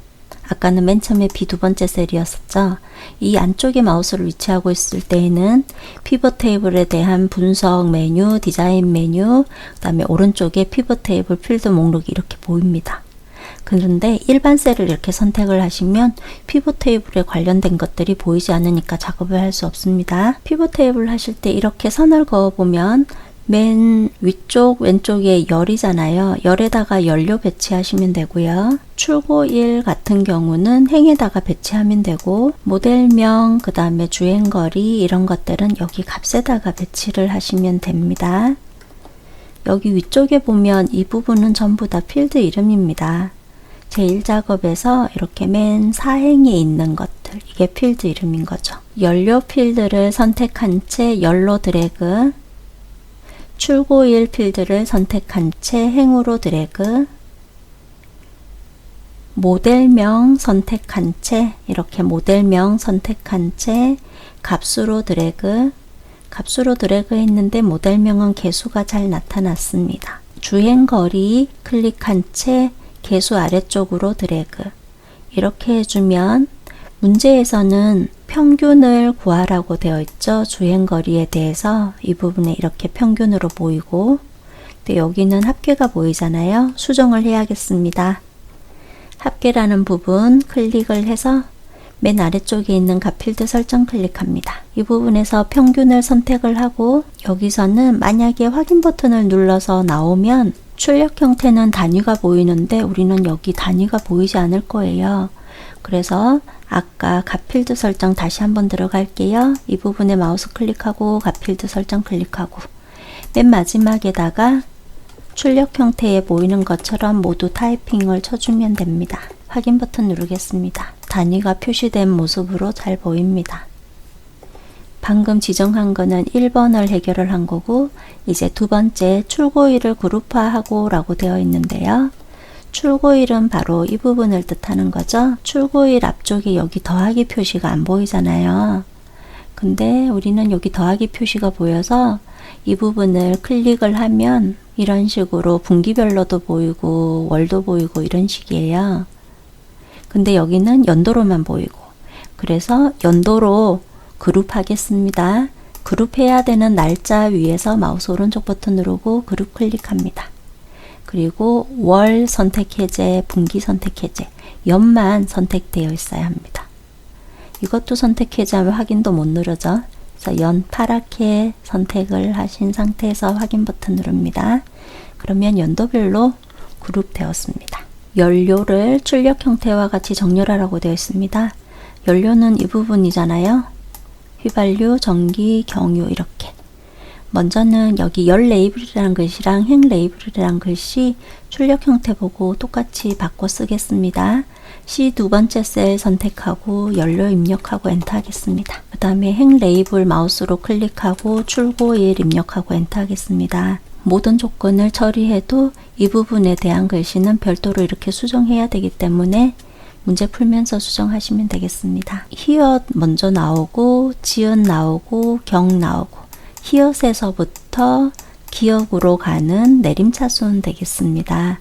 아까는 맨 처음에 B2 번째 셀이었었죠. 이 안쪽에 마우스를 위치하고 있을 때에는 피벗 테이블에 대한 분석 메뉴, 디자인 메뉴, 그 다음에 오른쪽에 피벗 테이블 필드 목록이 이렇게 보입니다. 그런데 일반 셀을 이렇게 선택을 하시면 피벗 테이블에 관련된 것들이 보이지 않으니까 작업을 할 수 없습니다. 피벗 테이블 하실 때 이렇게 선을 그어 보면 맨 위쪽 왼쪽에 열이잖아요. 열에다가 연료 배치하시면 되고요. 출고일 같은 경우는 행에다가 배치하면 되고, 모델명, 그 다음에 주행거리 이런 것들은 여기 값에다가 배치를 하시면 됩니다. 여기 위쪽에 보면 이 부분은 전부 다 필드 이름입니다. 제1작업에서 이렇게 맨 사행에 있는 것들, 이게 필드 이름인 거죠. 연료 필드를 선택한 채 연로 드래그, 출고일 필드를 선택한 채 행으로 드래그, 모델명 선택한 채 이렇게 모델명 선택한 채 값으로 드래그, 값으로 드래그 했는데 모델명은 개수가 잘 나타났습니다. 주행거리 클릭한 채 개수 아래쪽으로 드래그, 이렇게 해주면 문제에서는 평균을 구하라고 되어 있죠. 주행거리에 대해서 이 부분에 이렇게 평균으로 보이고, 근데 여기는 합계가 보이잖아요. 수정을 해야겠습니다. 합계라는 부분 클릭을 해서 맨 아래쪽에 있는 값 필드 설정 클릭합니다. 이 부분에서 평균을 선택을 하고, 여기서는 만약에 확인 버튼을 눌러서 나오면 출력 형태는 단위가 보이는데 우리는 여기 단위가 보이지 않을 거예요. 그래서 아까 값 필드 설정 다시 한번 들어갈게요. 이 부분에 마우스 클릭하고 값 필드 설정 클릭하고, 맨 마지막에다가 출력 형태에 보이는 것처럼 모두 타이핑을 쳐주면 됩니다. 확인 버튼 누르겠습니다. 단위가 표시된 모습으로 잘 보입니다. 방금 지정한 거는 1번을 해결을 한 거고, 이제 두 번째 출고일을 그룹화하고 라고 되어 있는데요. 출고일은 바로 이 부분을 뜻하는 거죠. 출고일 앞쪽에 여기 더하기 표시가 안 보이잖아요. 근데 우리는 여기 더하기 표시가 보여서 이 부분을 클릭을 하면 이런 식으로 분기별로도 보이고 월도 보이고 이런 식이에요. 근데 여기는 연도로만 보이고, 그래서 연도로 그룹하겠습니다. 그룹해야 되는 날짜 위에서 마우스 오른쪽 버튼 누르고 그룹 클릭합니다. 그리고 월 선택 해제, 분기 선택 해제, 연만 선택되어 있어야 합니다. 이것도 선택 해제하면 확인도 못 누르죠. 그래서 연 파랗게 선택을 하신 상태에서 확인 버튼 누릅니다. 그러면 연도별로 그룹 되었습니다. 연료를 출력 형태와 같이 정렬하라고 되어 있습니다. 연료는 이 부분이잖아요. 휘발유, 전기, 경유 이렇게. 먼저는 여기 열 레이블이라는 글씨랑 행 레이블이라는 글씨 출력 형태 보고 똑같이 바꿔 쓰겠습니다. C 두 번째 셀 선택하고 연료 입력하고 엔터 하겠습니다. 그 다음에 행 레이블 마우스로 클릭하고 출고일 입력하고 엔터 하겠습니다. 모든 조건을 처리해도 이 부분에 대한 글씨는 별도로 이렇게 수정해야 되기 때문에 문제 풀면서 수정하시면 되겠습니다. 히읗 먼저 나오고 지읒 나오고 경 나오고, 히읗에서부터 기역으로 가는 내림차순 되겠습니다.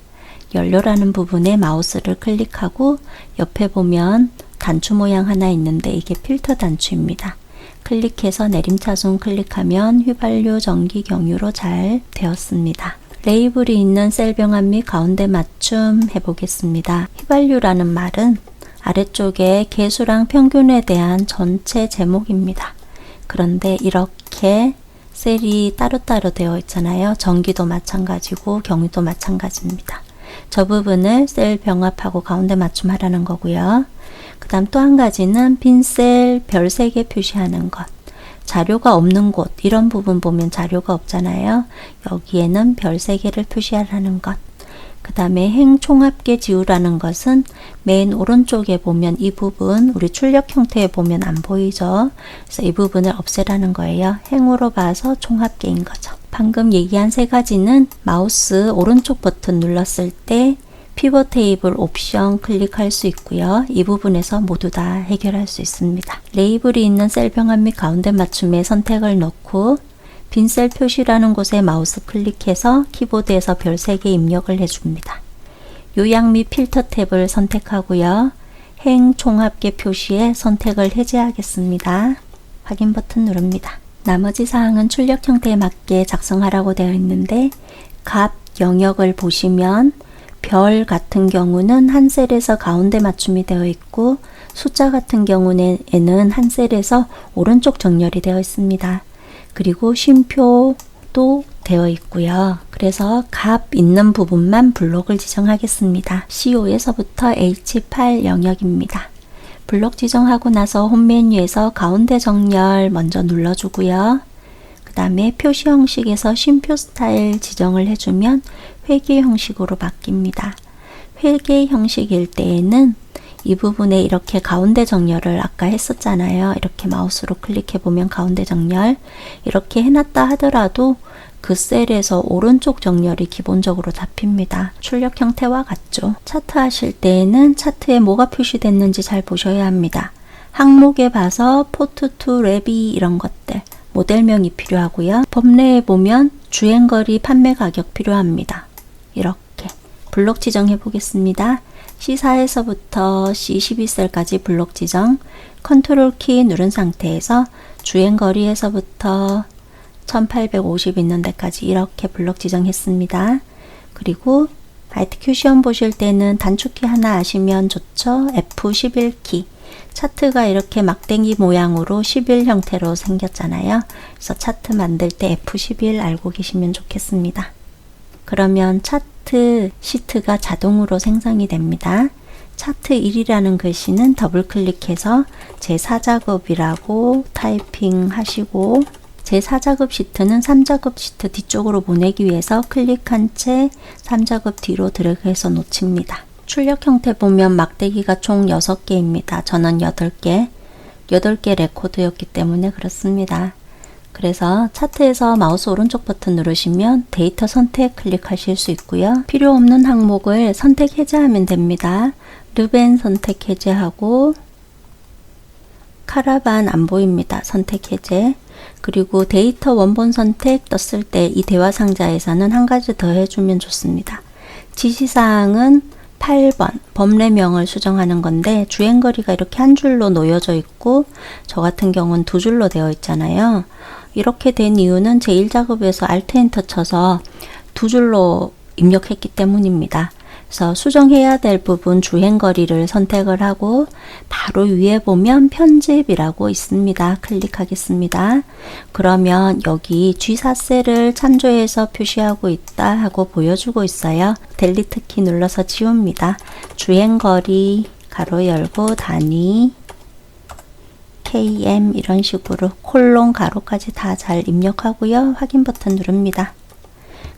연료라는 부분에 마우스를 클릭하고 옆에 보면 단추 모양 하나 있는데 이게 필터 단추입니다. 클릭해서 내림차순 클릭하면 휘발유, 전기, 경유로 잘 되었습니다. 레이블이 있는 셀 병합 및 가운데 맞춤 해보겠습니다. 휘발유라는 말은 아래쪽에 개수랑 평균에 대한 전체 제목입니다. 그런데 이렇게 셀이 따로따로 되어 있잖아요. 전기도 마찬가지고 경유도 마찬가지입니다. 저 부분을 셀 병합하고 가운데 맞춤하라는 거고요. 그 다음 또 한 가지는 빈 셀 별 3개 표시하는 것. 자료가 없는 곳, 이런 부분 보면 자료가 없잖아요. 여기에는 별 3개를 표시하라는 것. 그 다음에 행 총합계 지우라는 것은 맨 오른쪽에 보면 이 부분, 우리 출력 형태에 보면 안 보이죠. 그래서 이 부분을 없애라는 거예요. 행으로 봐서 총합계인 거죠. 방금 얘기한 3가지는 마우스 오른쪽 버튼 눌렀을 때 피벗 테이블 옵션 클릭할 수 있고요. 이 부분에서 모두 다 해결할 수 있습니다. 레이블이 있는 셀 병합 및 가운데 맞춤에 선택을 넣고 빈 셀 표시라는 곳에 마우스 클릭해서 키보드에서 별 3개 입력을 해줍니다. 요약 및 필터 탭을 선택하고요. 행 총합계 표시에 선택을 해제하겠습니다. 확인 버튼 누릅니다. 나머지 사항은 출력 형태에 맞게 작성하라고 되어 있는데, 값 영역을 보시면 별 같은 경우는 한 셀에서 가운데 맞춤이 되어 있고, 숫자 같은 경우에는 한 셀에서 오른쪽 정렬이 되어 있습니다. 그리고 쉼표, 블록도 되어 있고요. 그래서 값 있는 부분만 블록을 지정하겠습니다. C5에서부터 H8 영역입니다. 블록 지정하고 나서 홈 메뉴에서 가운데 정렬 먼저 눌러주고요. 그 다음에 표시 형식에서 쉼표 스타일 지정을 해주면 회계 형식으로 바뀝니다. 회계 형식일 때에는 이 부분에 이렇게 가운데 정렬을 아까 했었잖아요. 이렇게 마우스로 클릭해 보면 가운데 정렬 이렇게 해놨다 하더라도 그 셀에서 오른쪽 정렬이 기본적으로 잡힙니다. 출력 형태와 같죠. 차트 하실 때에는 차트에 뭐가 표시됐는지 잘 보셔야 합니다. 항목에 봐서 포트 투 랩이 이런 것들 모델명이 필요하고요. 법내에 보면 주행거리 판매 가격 필요합니다. 이렇게 블록 지정해 보겠습니다. C4에서부터 C12셀까지 블록 지정, 컨트롤 키 누른 상태에서 주행거리에서부터 1850 있는 데까지 이렇게 블록 지정했습니다. 그리고 알트 큐션 보실 때는 단축키 하나 아시면 좋죠. F11키. 차트가 이렇게 막대기 모양으로 11 형태로 생겼잖아요. 그래서 차트 만들 때 F11 알고 계시면 좋겠습니다. 그러면 차트 시트가 자동으로 생성이 됩니다. 차트 1이라는 글씨는 더블 클릭해서 제4작업이라고 타이핑 하시고 제4작업 시트는 3작업 시트 뒤쪽으로 보내기 위해서 클릭한 채 3작업 뒤로 드래그해서 놓칩니다. 출력 형태 보면 막대기가 총 6개입니다. 저는 8개 레코드였기 때문에 그렇습니다. 그래서 차트에서 마우스 오른쪽 버튼 누르시면 데이터 선택 클릭하실 수 있고요. 필요 없는 항목을 선택 해제하면 됩니다. 르벤 선택 해제하고 카라반 안 보입니다. 선택 해제. 그리고 데이터 원본 선택 떴을 때 이 대화 상자에서는 한 가지 더 해주면 좋습니다. 지시사항은 8번 범례명을 수정하는 건데 주행거리가 이렇게 한 줄로 놓여져 있고 저 같은 경우는 두 줄로 되어 있잖아요. 이렇게 된 이유는 제1작업에서 Alt 엔터 쳐서 두 줄로 입력했기 때문입니다. 그래서 수정해야 될 부분 주행거리를 선택을 하고 바로 위에 보면 편집이라고 있습니다. 클릭하겠습니다. 그러면 여기 G4셀을 참조해서 표시하고 있다 하고 보여주고 있어요. 델리트 키 눌러서 지웁니다. 주행거리 가로 열고 단위 KM 이런 식으로 콜론 가로까지 다 잘 입력하고요. 확인 버튼 누릅니다.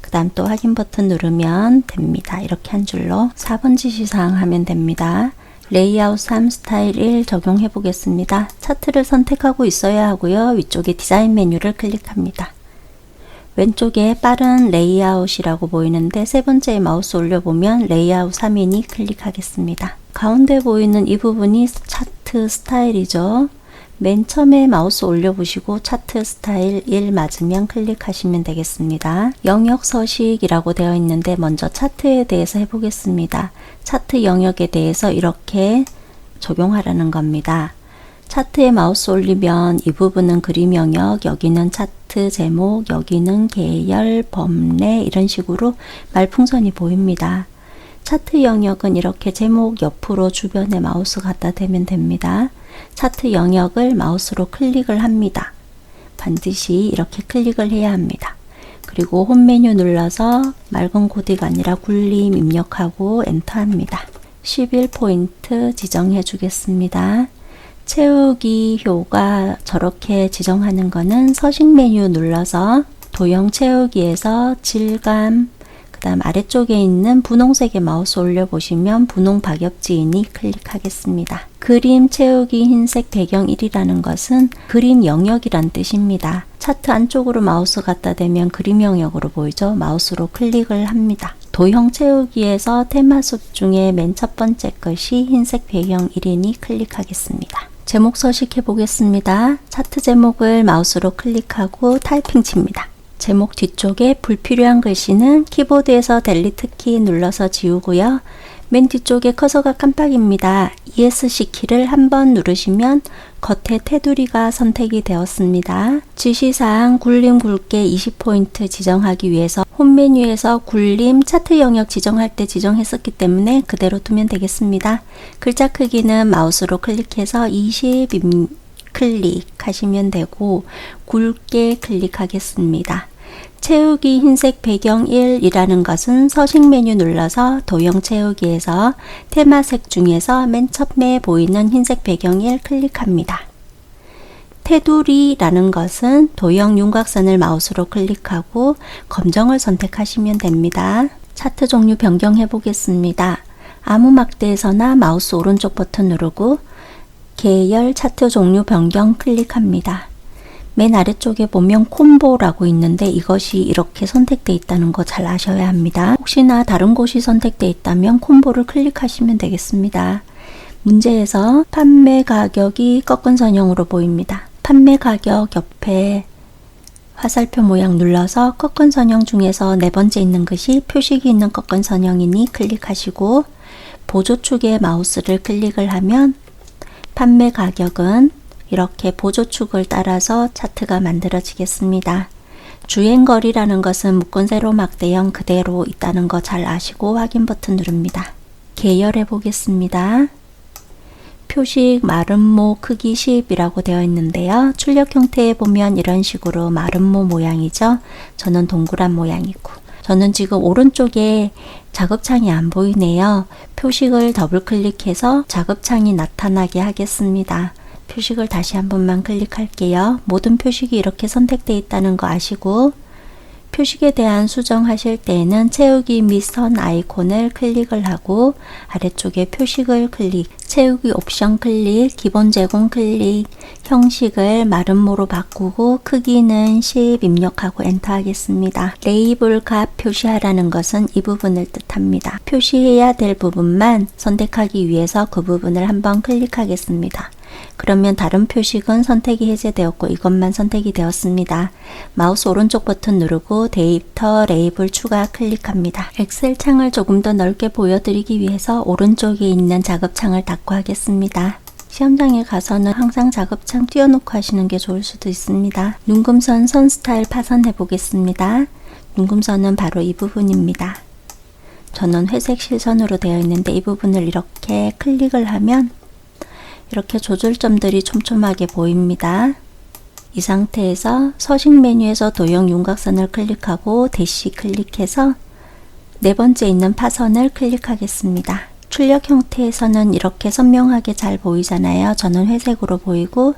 그 다음 또 확인 버튼 누르면 됩니다. 이렇게 한 줄로 4번 지시사항 하면 됩니다. 레이아웃 3 스타일 1 적용해 보겠습니다. 차트를 선택하고 있어야 하고요. 위쪽에 디자인 메뉴를 클릭합니다. 왼쪽에 빠른 레이아웃이라고 보이는데 세 번째 마우스 올려보면 레이아웃 3이니 클릭하겠습니다. 가운데 보이는 이 부분이 차트 스타일이죠. 맨 처음에 마우스 올려보시고 차트 스타일 1 맞으면 클릭하시면 되겠습니다. 영역 서식이라고 되어 있는데 먼저 차트에 대해서 해보겠습니다. 차트 영역에 대해서 이렇게 적용하라는 겁니다. 차트에 마우스 올리면 이 부분은 그림 영역, 여기는 차트 제목, 여기는 계열, 범례 이런 식으로 말풍선이 보입니다. 차트 영역은 이렇게 제목 옆으로 주변에 마우스 갖다 대면 됩니다. 차트 영역을 마우스로 클릭을 합니다. 반드시 이렇게 클릭을 해야 합니다. 그리고 홈 메뉴 눌러서 맑은 코드가 아니라 굴림 입력하고 엔터 합니다. 11포인트 지정해 주겠습니다. 채우기 효가 저렇게 지정하는 거는 서식 메뉴 눌러서 도형 채우기에서 질감 그 다음 아래쪽에 있는 분홍색의 마우스 올려보시면 분홍 박엽지이니 클릭하겠습니다. 그림 채우기 흰색 배경 1이라는 것은 그림 영역이란 뜻입니다. 차트 안쪽으로 마우스 갖다 대면 그림 영역으로 보이죠? 마우스로 클릭을 합니다. 도형 채우기에서 테마숲 중에 맨 첫 번째 것이 흰색 배경 1이니 클릭하겠습니다. 제목 서식해 보겠습니다. 차트 제목을 마우스로 클릭하고 타이핑 칩니다. 제목 뒤쪽에 불필요한 글씨는 키보드에서 델리트 키 눌러서 지우고요. 맨 뒤쪽에 커서가 깜빡입니다. ESC 키를 한번 누르시면 겉에 테두리가 선택이 되었습니다. 지시사항 굴림 굵게 20포인트 지정하기 위해서 홈 메뉴에서 굴림 차트 영역 지정할 때 지정했었기 때문에 그대로 두면 되겠습니다. 글자 크기는 마우스로 클릭해서 20 클릭하시면 되고 굵게 클릭하겠습니다. 채우기 흰색 배경 1이라는 것은 서식 메뉴 눌러서 도형 채우기에서 테마색 중에서 맨 처음에 보이는 흰색 배경 1 클릭합니다. 테두리라는 것은 도형 윤곽선을 마우스로 클릭하고 검정을 선택하시면 됩니다. 차트 종류 변경해 보겠습니다. 아무 막대에서나 마우스 오른쪽 버튼 누르고 계열 차트 종류 변경 클릭합니다. 맨 아래쪽에 보면 콤보라고 있는데 이것이 이렇게 선택되어 있다는 거 잘 아셔야 합니다. 혹시나 다른 곳이 선택되어 있다면 콤보를 클릭하시면 되겠습니다. 문제에서 판매 가격이 꺾은 선형으로 보입니다. 판매 가격 옆에 화살표 모양 눌러서 꺾은 선형 중에서 네 번째 있는 것이 표식이 있는 꺾은 선형이니 클릭하시고 보조축에 마우스를 클릭을 하면 판매 가격은 이렇게 보조축을 따라서 차트가 만들어지겠습니다. 주행거리라는 것은 묶은 세로 막대형 그대로 있다는 거 잘 아시고 확인 버튼 누릅니다. 계열해 보겠습니다. 표식 마름모 크기 10이라고 되어 있는데요. 출력 형태에 보면 이런 식으로 마름모 모양이죠. 저는 동그란 모양이고 저는 지금 오른쪽에 작업창이 안 보이네요. 표식을 더블 클릭해서 작업창이 나타나게 하겠습니다. 표식을 다시 한 번만 클릭할게요. 모든 표식이 이렇게 선택되어 있다는 거 아시고 표식에 대한 수정하실 때에는 채우기 및 선 아이콘을 클릭을 하고 아래쪽에 표식을 클릭, 채우기 옵션 클릭, 기본 제공 클릭, 형식을 마름모로 바꾸고 크기는 10 입력하고 엔터 하겠습니다. 레이블 값 표시하라는 것은 이 부분을 뜻합니다. 표시해야 될 부분만 선택하기 위해서 그 부분을 한번 클릭하겠습니다. 그러면 다른 표식은 선택이 해제되었고 이것만 선택이 되었습니다. 마우스 오른쪽 버튼 누르고 데이터 레이블 추가 클릭합니다. 엑셀 창을 조금 더 넓게 보여드리기 위해서 오른쪽에 있는 작업창을 닫고 하겠습니다. 시험장에 가서는 항상 작업창 띄워놓고 하시는 게 좋을 수도 있습니다. 눈금선 선 스타일 파선해 보겠습니다. 눈금선은 바로 이 부분입니다. 저는 회색 실선으로 되어 있는데 이 부분을 이렇게 클릭을 하면 이렇게 조절점들이 촘촘하게 보입니다. 이 상태에서 서식 메뉴에서 도형 윤곽선을 클릭하고 대시 클릭해서 네 번째 있는 파선을 클릭하겠습니다. 출력 형태에서는 이렇게 선명하게 잘 보이잖아요. 저는 회색으로 보이고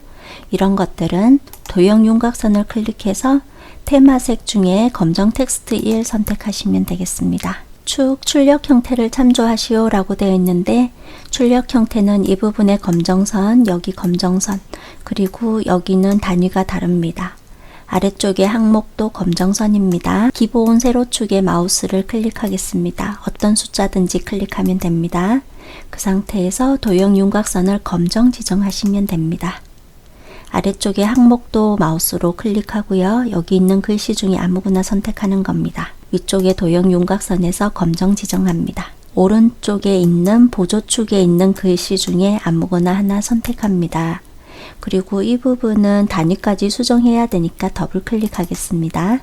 이런 것들은 도형 윤곽선을 클릭해서 테마색 중에 검정 텍스트 1 선택하시면 되겠습니다. 축 출력 형태를 참조하시오 라고 되어 있는데 출력 형태는 이 부분에 검정선, 여기 검정선, 그리고 여기는 단위가 다릅니다. 아래쪽에 항목도 검정선입니다. 기본 세로축에 마우스를 클릭하겠습니다. 어떤 숫자든지 클릭하면 됩니다. 그 상태에서 도형 윤곽선을 검정 지정하시면 됩니다. 아래쪽에 항목도 마우스로 클릭하고요. 여기 있는 글씨 중에 아무거나 선택하는 겁니다. 위쪽에 도형 윤곽선에서 검정 지정합니다. 오른쪽에 있는 보조축에 있는 글씨 중에 아무거나 하나 선택합니다. 그리고 이 부분은 단위까지 수정해야 되니까 더블 클릭하겠습니다.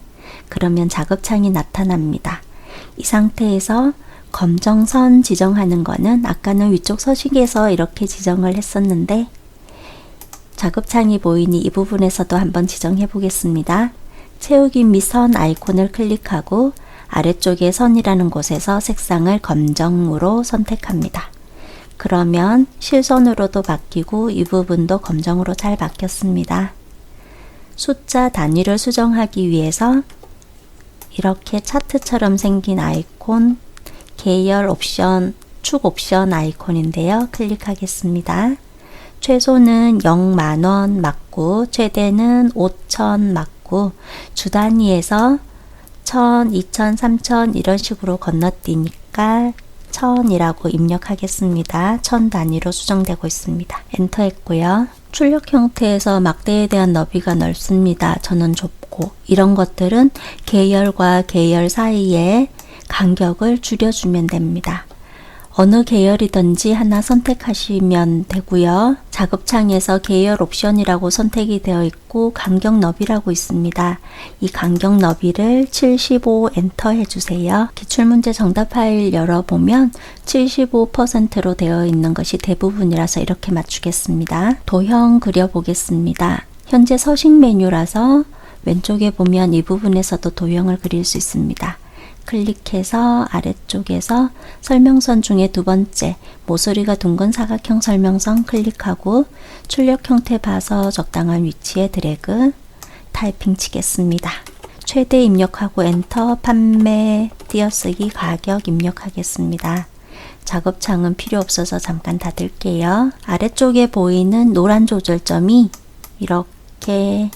그러면 작업창이 나타납니다. 이 상태에서 검정선 지정하는 거는 아까는 위쪽 서식에서 이렇게 지정을 했었는데 작업창이 보이니 이 부분에서도 한번 지정해 보겠습니다. 채우기 및 선 아이콘을 클릭하고 아래쪽에 선이라는 곳에서 색상을 검정으로 선택합니다. 그러면 실선으로도 바뀌고 이 부분도 검정으로 잘 바뀌었습니다. 숫자 단위를 수정하기 위해서 이렇게 차트처럼 생긴 아이콘, 계열 옵션, 축 옵션 아이콘인데요. 클릭하겠습니다. 최소는 0만원 맞고 최대는 5,000 맞고 주 단위에서 1,000, 2,000, 3,000 이런 식으로 건너뛰니까 1,000이라고 입력하겠습니다. 1,000 단위로 수정되고 있습니다. 엔터 했고요. 출력 형태에서 막대에 대한 너비가 넓습니다. 저는 좁고 이런 것들은 계열과 계열 사이에 간격을 줄여주면 됩니다. 어느 계열이든지 하나 선택하시면 되고요. 작업창에서 계열 옵션이라고 선택이 되어 있고 간격 너비라고 있습니다. 이 간격 너비를 75 엔터 해주세요. 기출문제 정답 파일 열어보면 75%로 되어 있는 것이 대부분이라서 이렇게 맞추겠습니다. 도형 그려보겠습니다. 현재 서식 메뉴라서 왼쪽에 보면 이 부분에서도 도형을 그릴 수 있습니다. 클릭해서 아래쪽에서 설명선 중에 두 번째 모서리가 둥근 사각형 설명선 클릭하고 출력 형태 봐서 적당한 위치에 드래그 타이핑 치겠습니다. 최대 입력하고 엔터, 판매, 띄어쓰기, 가격 입력하겠습니다. 작업창은 필요 없어서 잠깐 닫을게요. 아래쪽에 보이는 노란 조절점이 이렇게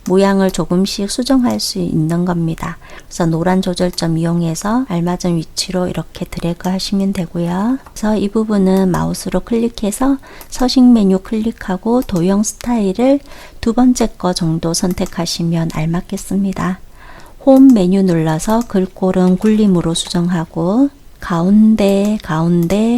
모양을 조금씩 수정할 수 있는 겁니다. 그래서 노란 조절점 이용해서 알맞은 위치로 이렇게 드래그 하시면 되고요. 그래서 이 부분은 마우스로 클릭해서 서식 메뉴 클릭하고 도형 스타일을 두 번째 거 정도 선택하시면 알맞겠습니다. 홈 메뉴 눌러서 글꼴은 굴림으로 수정하고 가운데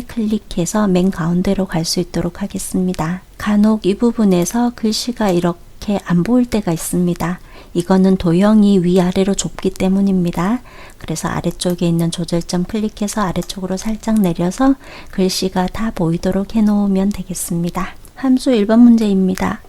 클릭해서 맨 가운데로 갈 수 있도록 하겠습니다. 간혹 이 부분에서 글씨가 이렇게 안 보일 때가 있습니다. 이거는 도형이 위아래로 좁기 때문입니다. 그래서 아래쪽에 있는 조절점 클릭해서 아래쪽으로 살짝 내려서 글씨가 다 보이도록 해 놓으면 되겠습니다. 함수 1번 문제입니다.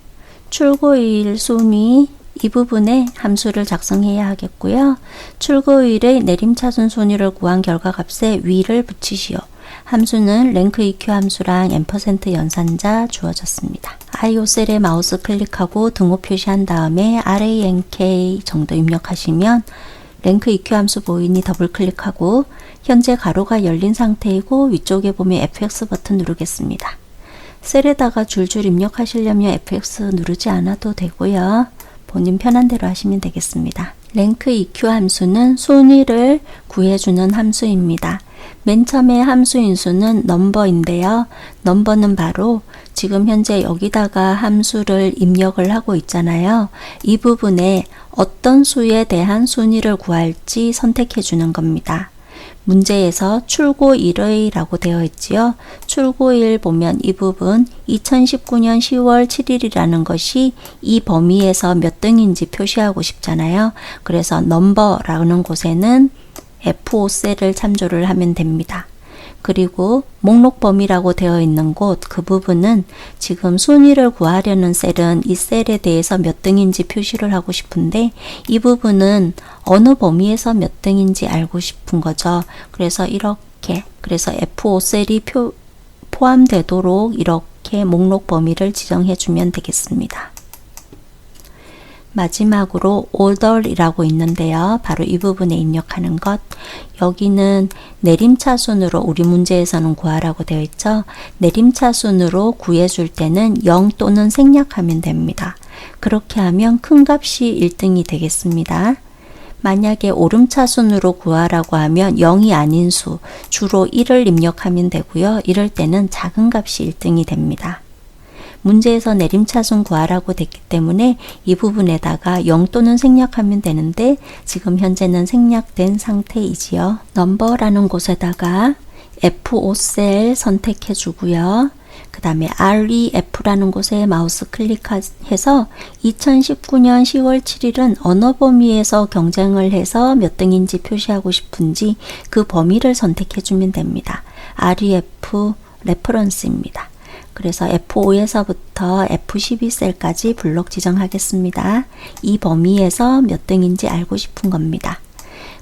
출고일 순위 이 부분에 함수를 작성해야 하겠고요. 출고일의 내림차순 순위를 구한 결과값에 위를 붙이시오. 함수는 랭크 EQ 함수랑 앰퍼센트 연산자 주어졌습니다. IO 셀에 마우스 클릭하고 등호 표시한 다음에 RANK 정도 입력하시면 랭크 EQ 함수 보이니 더블 클릭하고 현재 가로가 열린 상태이고 위쪽에 보면 FX 버튼 누르겠습니다. 셀에다가 줄줄 입력하시려면 FX 누르지 않아도 되고요. 본인 편한 대로 하시면 되겠습니다. 랭크 EQ 함수는 순위를 구해주는 함수입니다. 맨 처음에 함수 인수는 넘버인데요. 넘버는 바로 지금 현재 여기다가 함수를 입력을 하고 있잖아요. 이 부분에 어떤 수에 대한 순위를 구할지 선택해 주는 겁니다. 문제에서 출고일의 라고 되어 있지요. 출고일 보면 이 부분 2019년 10월 7일이라는 것이 이 범위에서 몇 등인지 표시하고 싶잖아요. 그래서 넘버라는 곳에는 F5 셀을 참조를 하면 됩니다. 그리고 목록 범위라고 되어 있는 곳 그 부분은 지금 순위를 구하려는 셀은 이 셀에 대해서 몇 등인지 표시를 하고 싶은데 이 부분은 어느 범위에서 몇 등인지 알고 싶은 거죠. 그래서 이렇게 F5 셀이 포함되도록 이렇게 목록 범위를 지정해 주면 되겠습니다. 마지막으로 order이라고 있는데요. 바로 이 부분에 입력하는 것. 여기는 내림차순으로 우리 문제에서는 구하라고 되어 있죠. 내림차순으로 구해줄 때는 0 또는 생략하면 됩니다. 그렇게 하면 큰 값이 1등이 되겠습니다. 만약에 오름차순으로 구하라고 하면 0이 아닌 수, 주로 1을 입력하면 되고요. 이럴 때는 작은 값이 1등이 됩니다. 문제에서 내림차순 구하라고 됐기 때문에 이 부분에다가 0 또는 생략하면 되는데 지금 현재는 생략된 상태이지요. 넘버라는 곳에다가 F5 셀 선택해 주고요. 그 다음에 REF라는 곳에 마우스 클릭해서 2019년 10월 7일은 어느 범위에서 경쟁을 해서 몇 등인지 표시하고 싶은지 그 범위를 선택해 주면 됩니다. REF 레퍼런스입니다. 그래서 F5에서부터 F12 셀까지 블록 지정하겠습니다. 이 범위에서 몇 등인지 알고 싶은 겁니다.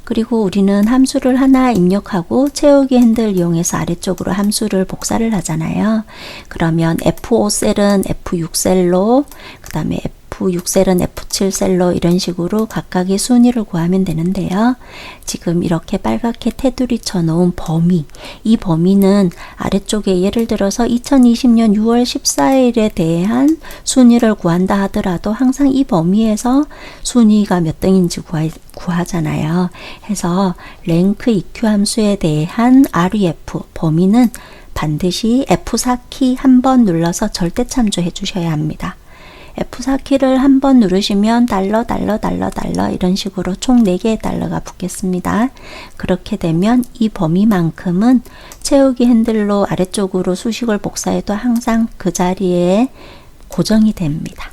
그리고 우리는 함수를 하나 입력하고 채우기 핸들 이용해서 아래쪽으로 함수를 복사를 하잖아요. 그러면 F5 셀은 F6 셀로, 그 다음에 F6 셀은 F7 셀로 이런 식으로 각각의 순위를 구하면 되는데요. 지금 이렇게 빨갛게 테두리 쳐놓은 범위, 이 범위는 아래쪽에 예를 들어서 2020년 6월 14일에 대한 순위를 구한다 하더라도 항상 이 범위에서 순위가 몇 등인지 구하잖아요. 해서 랭크 EQ 함수에 대한 REF 범위는 반드시 F4키 한 번 눌러서 절대 참조해 주셔야 합니다. F4키를 한 번 누르시면 달러 이런 식으로 총 4개의 달러가 붙겠습니다. 그렇게 되면 이 범위만큼은 채우기 핸들로 아래쪽으로 수식을 복사해도 항상 그 자리에 고정이 됩니다.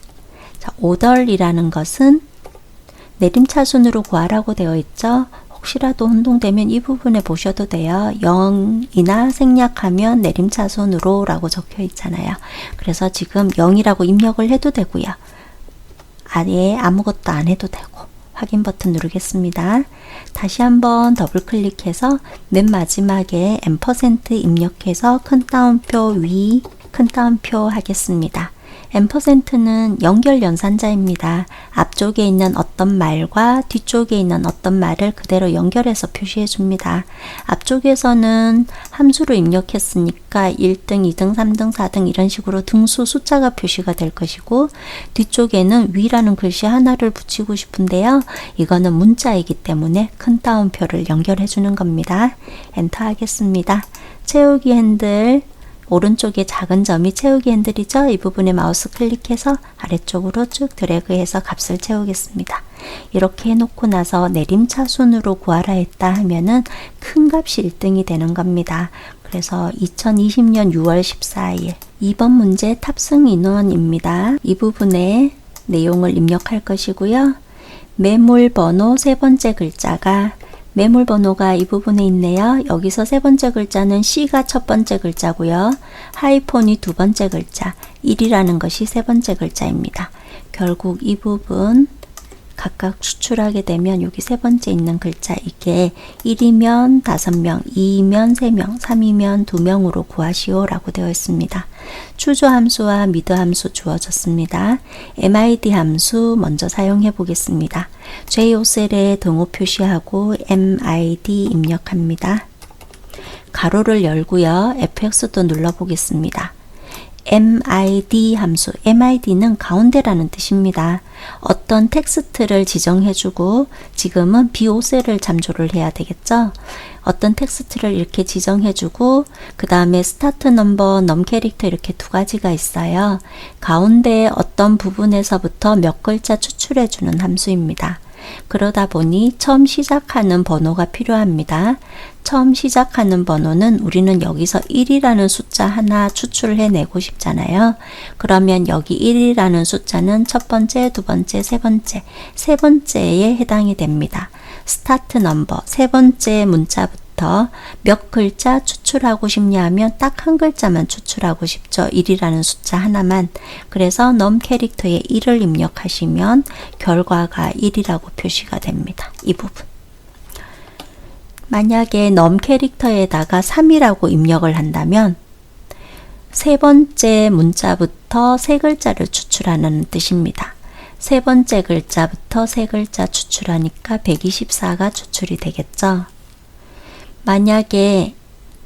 자, order이라는 것은 내림차순으로 구하라고 되어 있죠. 혹시라도 혼동되면 이 부분에 보셔도 돼요. 0이나 생략하면 내림차순으로 라고 적혀 있잖아요. 그래서 지금 0이라고 입력을 해도 되고요. 아예 아무것도 안 해도 되고 확인 버튼 누르겠습니다. 다시 한번 더블 클릭해서 맨 마지막에 %, 입력해서 큰 따옴표 위, 큰 따옴표 하겠습니다. %는 연결 연산자입니다. 앞쪽에 있는 어떤 말과 뒤쪽에 있는 어떤 말을 그대로 연결해서 표시해 줍니다. 앞쪽에서는 함수로 입력했으니까 1등, 2등, 3등, 4등 이런 식으로 등수 숫자가 표시가 될 것이고, 뒤쪽에는 위라는 글씨 하나를 붙이고 싶은데요. 이거는 문자이기 때문에 큰 따옴표를 연결해 주는 겁니다. 엔터 하겠습니다. 채우기 핸들 오른쪽에 작은 점이 채우기 핸들이죠. 이 부분에 마우스 클릭해서 아래쪽으로 쭉 드래그해서 값을 채우겠습니다. 이렇게 해놓고 나서 내림차순으로 구하라 했다 하면은 큰 값이 1등이 되는 겁니다. 그래서 2020년 6월 14일 2번 문제 탑승 인원입니다. 이 부분에 내용을 입력할 것이고요. 매물 번호 세 번째 글자가 매물 번호가 이 부분에 있네요. 여기서 세 번째 글자는 C가 첫 번째 글자고요. 하이폰이 두 번째 글자, 1이라는 것이 세 번째 글자입니다. 결국 이 부분 각각 추출하게 되면 여기 세 번째 있는 글자 이게 1이면 5명, 2이면 3명, 3이면 2명으로 구하시오 라고 되어 있습니다. 추조 함수와 미드 함수 주어졌습니다. MID 함수 먼저 사용해 보겠습니다. JOCell에 등호 표시하고 MID 입력합니다. 가로를 열고요. FX도 눌러 보겠습니다. MID 함수, MID는 가운데라는 뜻입니다. 어떤 텍스트를 지정해주고 지금은 BOCell을 참조를 해야 되겠죠. 어떤 텍스트를 이렇게 지정해주고 그 다음에 스타트 넘버, 넘 캐릭터 이렇게 두 가지가 있어요. 가운데 어떤 부분에서부터 몇 글자 추출해주는 함수입니다. 그러다 보니 처음 시작하는 번호가 필요합니다. 처음 시작하는 번호는 우리는 여기서 1이라는 숫자 하나 추출을 해내고 싶잖아요. 그러면 여기 1이라는 숫자는 첫 번째, 두 번째, 세 번째에 해당이 됩니다. 스타트 넘버, 세 번째 문자부터 몇 글자 추출하고 싶냐 하면 딱 한 글자만 추출하고 싶죠. 1이라는 숫자 하나만. 그래서 넘 캐릭터에 1을 입력하시면 결과가 1이라고 표시가 됩니다. 이 부분. 만약에 넘 캐릭터에다가 3이라고 입력을 한다면 세 번째 문자부터 세 글자를 추출하는 뜻입니다. 세 번째 글자부터 세 글자 추출하니까 124가 추출이 되겠죠. 만약에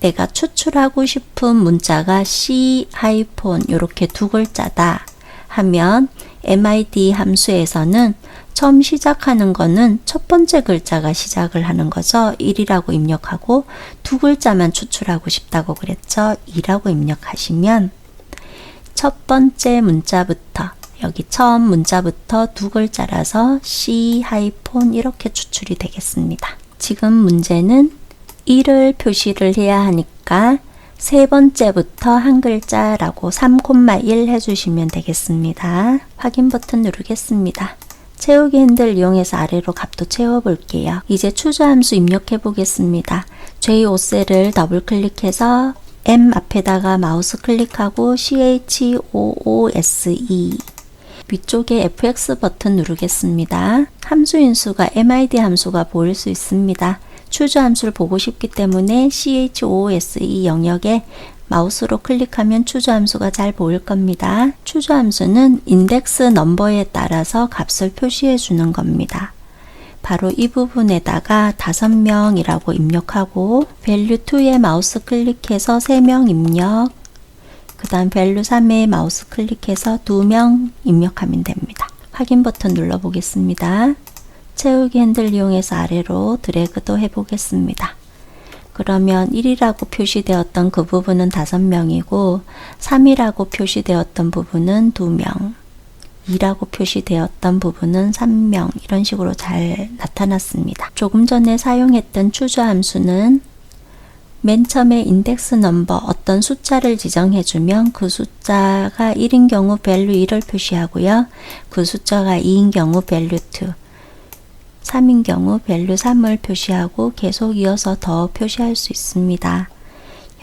내가 추출하고 싶은 문자가 C 하이폰 이렇게 두 글자다 하면 MID 함수에서는 처음 시작하는 거는 첫 번째 글자가 시작을 하는 거죠. 1이라고 입력하고 두 글자만 추출하고 싶다고 그랬죠. 2라고 입력하시면 첫 번째 문자부터 여기 처음 문자부터 두 글자라서 C 하이폰 이렇게 추출이 되겠습니다. 지금 문제는 1을 표시를 해야 하니까 세 번째부터 한 글자라고 3,1 해주시면 되겠습니다. 확인 버튼 누르겠습니다. 채우기 핸들 이용해서 아래로 값도 채워볼게요. 이제 추조 함수 입력해 보겠습니다. JOCell을 더블 클릭해서 M 앞에다가 마우스 클릭하고 CHOOSE 위쪽에 FX 버튼 누르겠습니다. 함수 인수가 MID 함수가 보일 수 있습니다. 추조 함수를 보고 싶기 때문에 CHOOSE 영역에 마우스로 클릭하면 추조 함수가 잘 보일 겁니다. 추조 함수는 인덱스 넘버에 따라서 값을 표시해 주는 겁니다. 바로 이 부분에다가 5명이라고 입력하고 value 2에 마우스 클릭해서 3명 입력, 그 다음 value 3에 마우스 클릭해서 2명 입력하면 됩니다. 확인 버튼 눌러 보겠습니다. 채우기 핸들 이용해서 아래로 드래그도 해 보겠습니다. 그러면 1이라고 표시되었던 그 부분은 5명이고 3이라고 표시되었던 부분은 2명, 2라고 표시되었던 부분은 3명 이런 식으로 잘 나타났습니다. 조금 전에 사용했던 추조 함수는 맨 처음에 인덱스 넘버 어떤 숫자를 지정해주면 그 숫자가 1인 경우 value 1을 표시하고요. 그 숫자가 2인 경우 value 2, 3인 경우 value 3을 표시하고 계속 이어서 더 표시할 수 있습니다.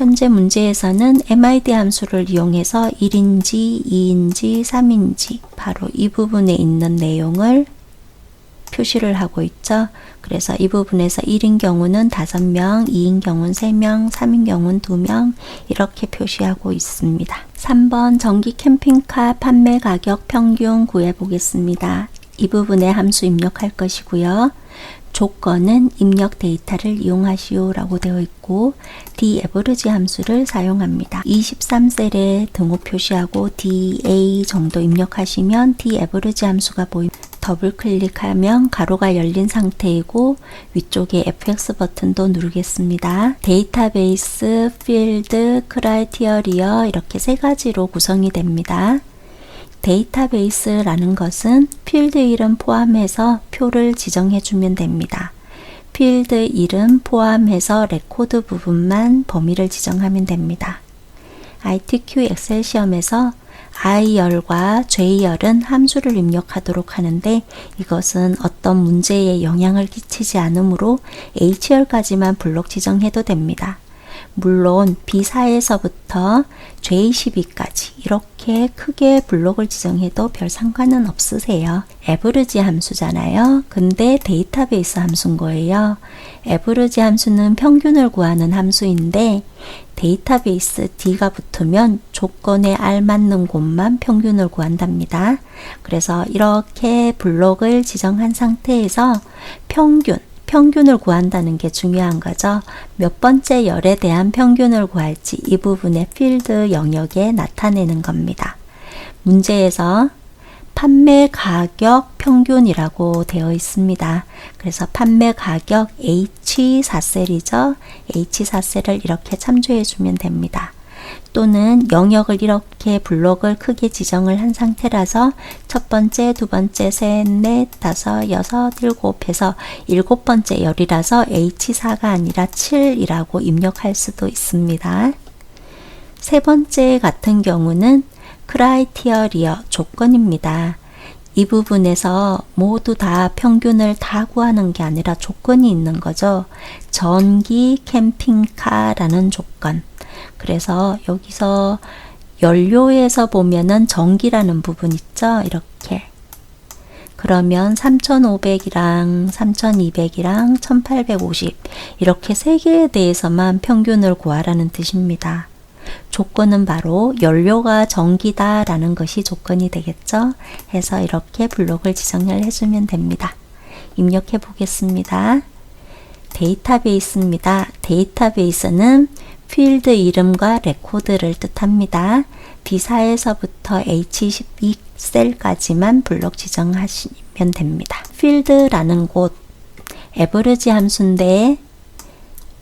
현재 문제에서는 MID 함수를 이용해서 1인지, 2인지, 3인지 바로 이 부분에 있는 내용을 표시를 하고 있죠. 그래서 이 부분에서 1인 경우는 5명, 2인 경우는 3명, 3인 경우는 2명 이렇게 표시하고 있습니다. 3번 전기 캠핑카 판매 가격 평균 구해 보겠습니다. 이 부분에 함수 입력할 것이고요. 조건은 입력 데이터를 이용하시오 라고 되어 있고 DAverage 함수를 사용합니다. 23셀에 등호 표시하고 DA 정도 입력하시면 DAverage 함수가 보입니다. 더블 클릭하면 가로가 열린 상태이고 위쪽에 FX 버튼도 누르겠습니다. 데이터베이스, 필드, 크라이티어리어 이렇게 세 가지로 구성이 됩니다. 데이터베이스라는 것은 필드 이름 포함해서 표를 지정해 주면 됩니다. 필드 이름 포함해서 레코드 부분만 범위를 지정하면 됩니다. ITQ 엑셀 시험에서 I열과 J열은 함수를 입력하도록 하는데 이것은 어떤 문제에 영향을 끼치지 않으므로 H열까지만 블록 지정해도 됩니다. 물론 B4에서부터 J12까지 이렇게 크게 블록을 지정해도 별 상관은 없으세요. average 함수잖아요. 근데 데이터베이스 함수인 거예요. average 함수는 평균을 구하는 함수인데 데이터베이스 D가 붙으면 조건에 알맞는 곳만 평균을 구한답니다. 그래서 이렇게 블록을 지정한 상태에서 평균을 구한다는 게 중요한 거죠. 몇 번째 열에 대한 평균을 구할지 이 부분의 필드 영역에 나타내는 겁니다. 문제에서 판매 가격 평균이라고 되어 있습니다. 그래서 판매 가격 H4셀이죠. H4셀을 이렇게 참조해 주면 됩니다. 또는 영역을 이렇게 블록을 크게 지정을 한 상태라서 첫 번째, 두 번째, 셋, 넷, 다섯, 여섯, 일곱 해서 일곱 번째 열이라서 H4가 아니라 7이라고 입력할 수도 있습니다. 세 번째 같은 경우는 크라이티어리어 조건입니다. 이 부분에서 모두 다 평균을 다 구하는 게 아니라 조건이 있는 거죠. 전기 캠핑카라는 조건. 그래서 여기서 연료에서 보면은 전기라는 부분 있죠. 이렇게. 그러면 3500이랑 3200이랑 1850 이렇게 세 개에 대해서만 평균을 구하라는 뜻입니다. 조건은 바로 연료가 전기다 라는 것이 조건이 되겠죠. 해서 이렇게 블록을 지정을 해주면 됩니다. 입력해 보겠습니다. 데이터베이스입니다. 데이터베이스는 필드 이름과 레코드를 뜻합니다. B4에서부터 H12 셀까지만 블록 지정하시면 됩니다. 필드라는 곳 average 함수인데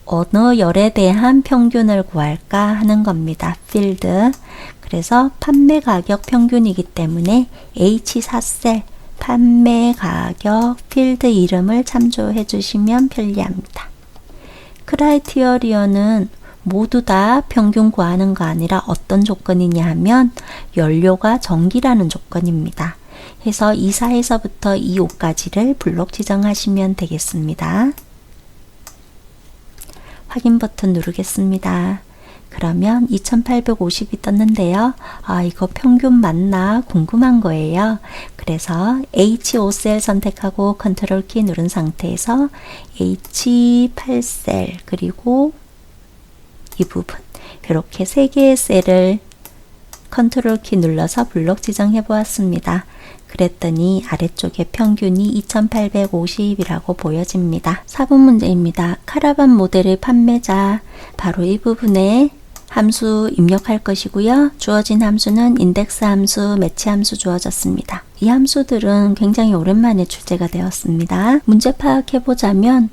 어느 열에 대한 평균을 구할까 하는 겁니다. 필드. 그래서 판매 가격 평균이기 때문에 H4셀 판매 가격 필드 이름을 참조해 주시면 편리합니다. 크라이티어리어는 모두 다 평균 구하는 거 아니라 어떤 조건이냐 하면 연료가 전기라는 조건입니다. 해서 24에서부터 25까지를 블록 지정하시면 되겠습니다. 확인 버튼 누르겠습니다. 그러면 2850이 떴는데요. 이거 평균 맞나 궁금한 거예요. 그래서 H5셀 선택하고 컨트롤 키 누른 상태에서 H8셀 그리고 이 부분 이렇게 세 개의 셀을 컨트롤 키 눌러서 블록 지정해 보았습니다. 그랬더니 아래쪽에 평균이 2850이라고 보여집니다. 4번 문제입니다. 카라반 모델의 판매자 바로 이 부분에 함수 입력할 것이고요. 주어진 함수는 인덱스 함수, 매치 함수 주어졌습니다. 이 함수들은 굉장히 오랜만에 출제가 되었습니다. 문제 파악해 보자면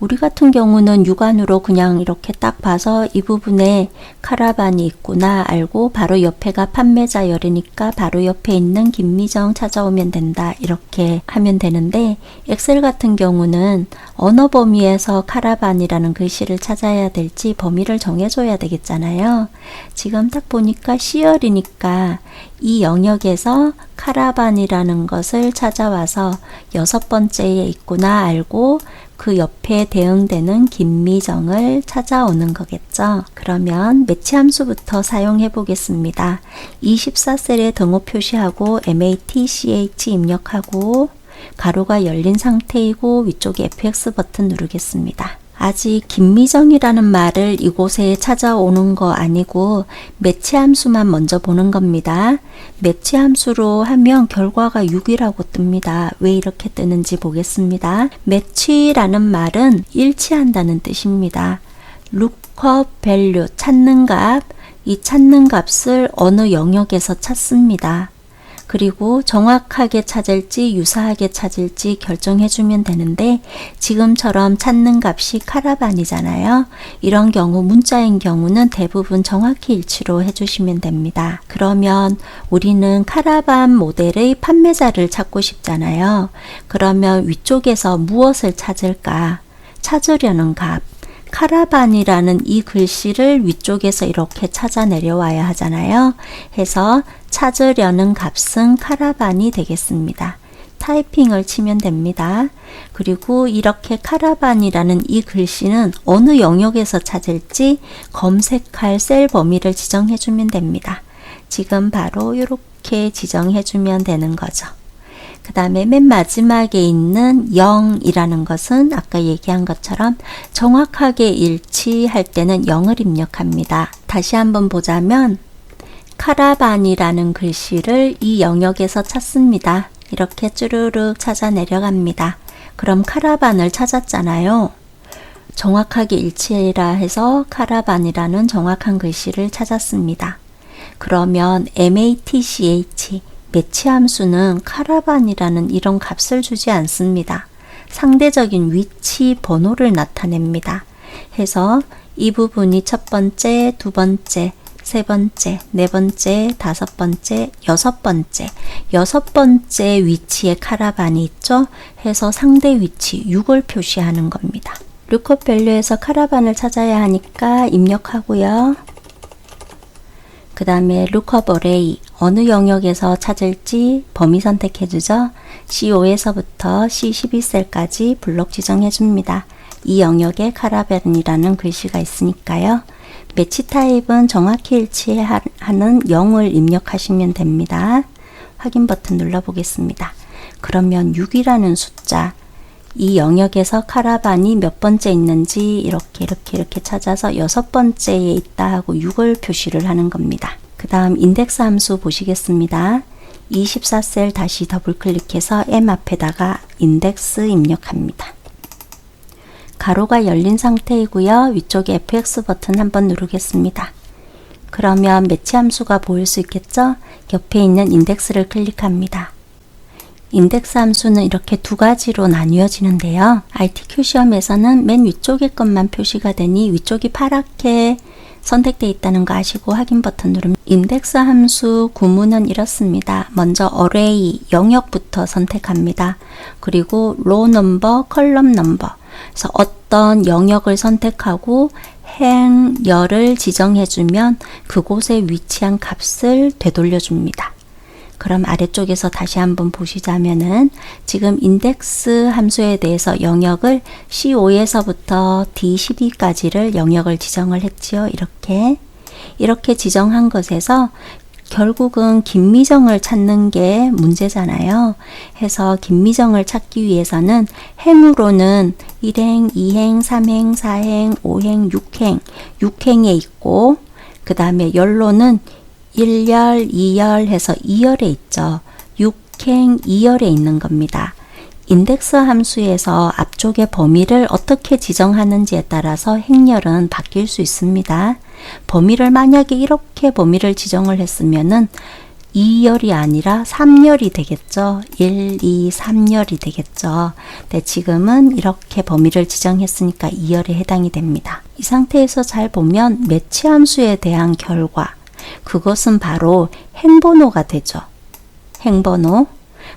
우리 같은 경우는 육안으로 그냥 이렇게 딱 봐서 이 부분에 카라반이 있구나 알고 바로 옆에가 판매자 열이니까 바로 옆에 있는 김미정 찾아오면 된다 이렇게 하면 되는데 엑셀 같은 경우는 어느 범위에서 카라반이라는 글씨를 찾아야 될지 범위를 정해줘야 되겠잖아요. 지금 딱 보니까 C열이니까 이 영역에서 카라반이라는 것을 찾아와서 여섯 번째에 있구나 알고 그 옆에 대응되는 김미정을 찾아오는 거겠죠. 그러면 매치 함수부터 사용해 보겠습니다. 24셀에 등호 표시하고 MATCH 입력하고 가로가 열린 상태이고 위쪽에 FX 버튼 누르겠습니다. 아직 김미정이라는 말을 이곳에 찾아오는 거 아니고 매치 함수만 먼저 보는 겁니다. 매치 함수로 하면 결과가 6이라고 뜹니다. 왜 이렇게 뜨는지 보겠습니다. 매치라는 말은 일치한다는 뜻입니다. lookup value 찾는 값, 이 찾는 값을 어느 영역에서 찾습니다. 그리고 정확하게 찾을지 유사하게 찾을지 결정해 주면 되는데 지금처럼 찾는 값이 카라반이잖아요. 이런 경우 문자인 경우는 대부분 정확히 일치로 해주시면 됩니다. 그러면 우리는 카라반 모델의 판매자를 찾고 싶잖아요. 그러면 위쪽에서 무엇을 찾을까? 찾으려는 값. 카라반이라는 이 글씨를 위쪽에서 이렇게 찾아 내려와야 하잖아요. 해서 찾으려는 값은 카라반이 되겠습니다. 타이핑을 치면 됩니다. 그리고 이렇게 카라반이라는 이 글씨는 어느 영역에서 찾을지 검색할 셀 범위를 지정해 주면 됩니다. 지금 바로 이렇게 지정해 주면 되는 거죠. 그 다음에 맨 마지막에 있는 0이라는 것은 아까 얘기한 것처럼 정확하게 일치할 때는 0을 입력합니다. 다시 한번 보자면 카라반이라는 글씨를 이 영역에서 찾습니다. 이렇게 쭈르륵 찾아 내려갑니다. 그럼 카라반을 찾았잖아요. 정확하게 일치해라 해서 카라반이라는 정확한 글씨를 찾았습니다. 그러면 MATCH 매치 함수는 카라반이라는 이런 값을 주지 않습니다. 상대적인 위치 번호를 나타냅니다. 해서 이 부분이 첫 번째, 두 번째, 세 번째, 네 번째, 다섯 번째, 여섯 번째 위치에 카라반이 있죠. 해서 상대 위치 6을 표시하는 겁니다. lookup value에서 카라반을 찾아야 하니까 입력하고요. 그 다음에 lookup array 어느 영역에서 찾을지 범위 선택해 주죠. C5에서부터 C12셀까지 블록 지정해 줍니다. 이 영역에 카라반이라는 글씨가 있으니까요. 매치 타입은 정확히 일치하는 0을 입력하시면 됩니다. 확인 버튼 눌러 보겠습니다. 그러면 6이라는 숫자, 이 영역에서 카라반이 몇 번째 있는지 이렇게 찾아서 여섯 번째에 있다 하고 6을 표시를 하는 겁니다. 그 다음 인덱스 함수 보시겠습니다. 24셀 다시 더블 클릭해서 M 앞에다가 인덱스 입력합니다. 가로가 열린 상태이고요. 위쪽에 FX 버튼 한번 누르겠습니다. 그러면 매치 함수가 보일 수 있겠죠? 옆에 있는 인덱스를 클릭합니다. 인덱스 함수는 이렇게 두 가지로 나뉘어지는데요. RTQ 시험에서는 맨 위쪽의 것만 표시가 되니 위쪽이 파랗게 선택되어 있다는 거 아시고 확인 버튼 누르면 인덱스 함수 구문은 이렇습니다. 먼저 array 영역부터 선택합니다. 그리고 row number, column number. 그래서 어떤 영역을 선택하고 행열을 지정해주면 그곳에 위치한 값을 되돌려 줍니다. 그럼 아래쪽에서 다시 한번 보시자면은 지금 인덱스 함수에 대해서 영역을 C5에서부터 D12까지를 영역을 지정을 했지요. 이렇게 지정한 것에서 결국은 김미정을 찾는 게 문제잖아요. 해서 김미정을 찾기 위해서는 행으로는 1행, 2행, 3행, 4행, 5행, 6행, 6행에 있고 그 다음에 열로는 1열, 2열 해서 2열에 있죠. 6행, 2열에 있는 겁니다. 인덱스 함수에서 앞쪽의 범위를 어떻게 지정하는지에 따라서 행렬은 바뀔 수 있습니다. 범위를 만약에 이렇게 범위를 지정을 했으면은 2열이 아니라 3열이 되겠죠. 1, 2, 3열이 되겠죠. 근데 지금은 이렇게 범위를 지정했으니까 2열에 해당이 됩니다. 이 상태에서 잘 보면 매치 함수에 대한 결과, 그것은 바로 행번호가 되죠. 행번호.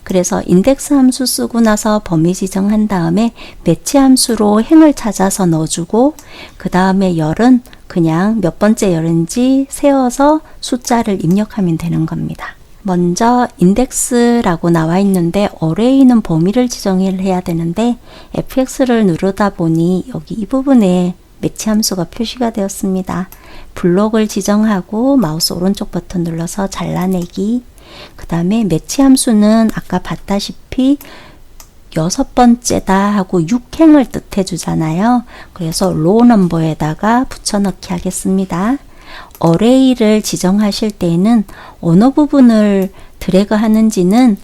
그래서 인덱스 함수 쓰고 나서 범위 지정한 다음에 매치 함수로 행을 찾아서 넣어주고 그 다음에 열은 그냥 몇 번째 열인지 세어서 숫자를 입력하면 되는 겁니다. 먼저 인덱스라고 나와 있는데 어레이는 범위를 지정해야 되는데 fx를 누르다 보니 여기 이 부분에 매치 함수가 표시가 되었습니다. 블록을 지정하고 마우스 오른쪽 버튼 눌러서 잘라내기. 그 다음에 매치 함수는 아까 봤다시피 6번째다 하고 6행을 뜻해 주잖아요. 그래서 로우 넘버에다가 붙여넣기 하겠습니다. 어레이를 지정하실 때에는 어느 부분을 드래그 하는지는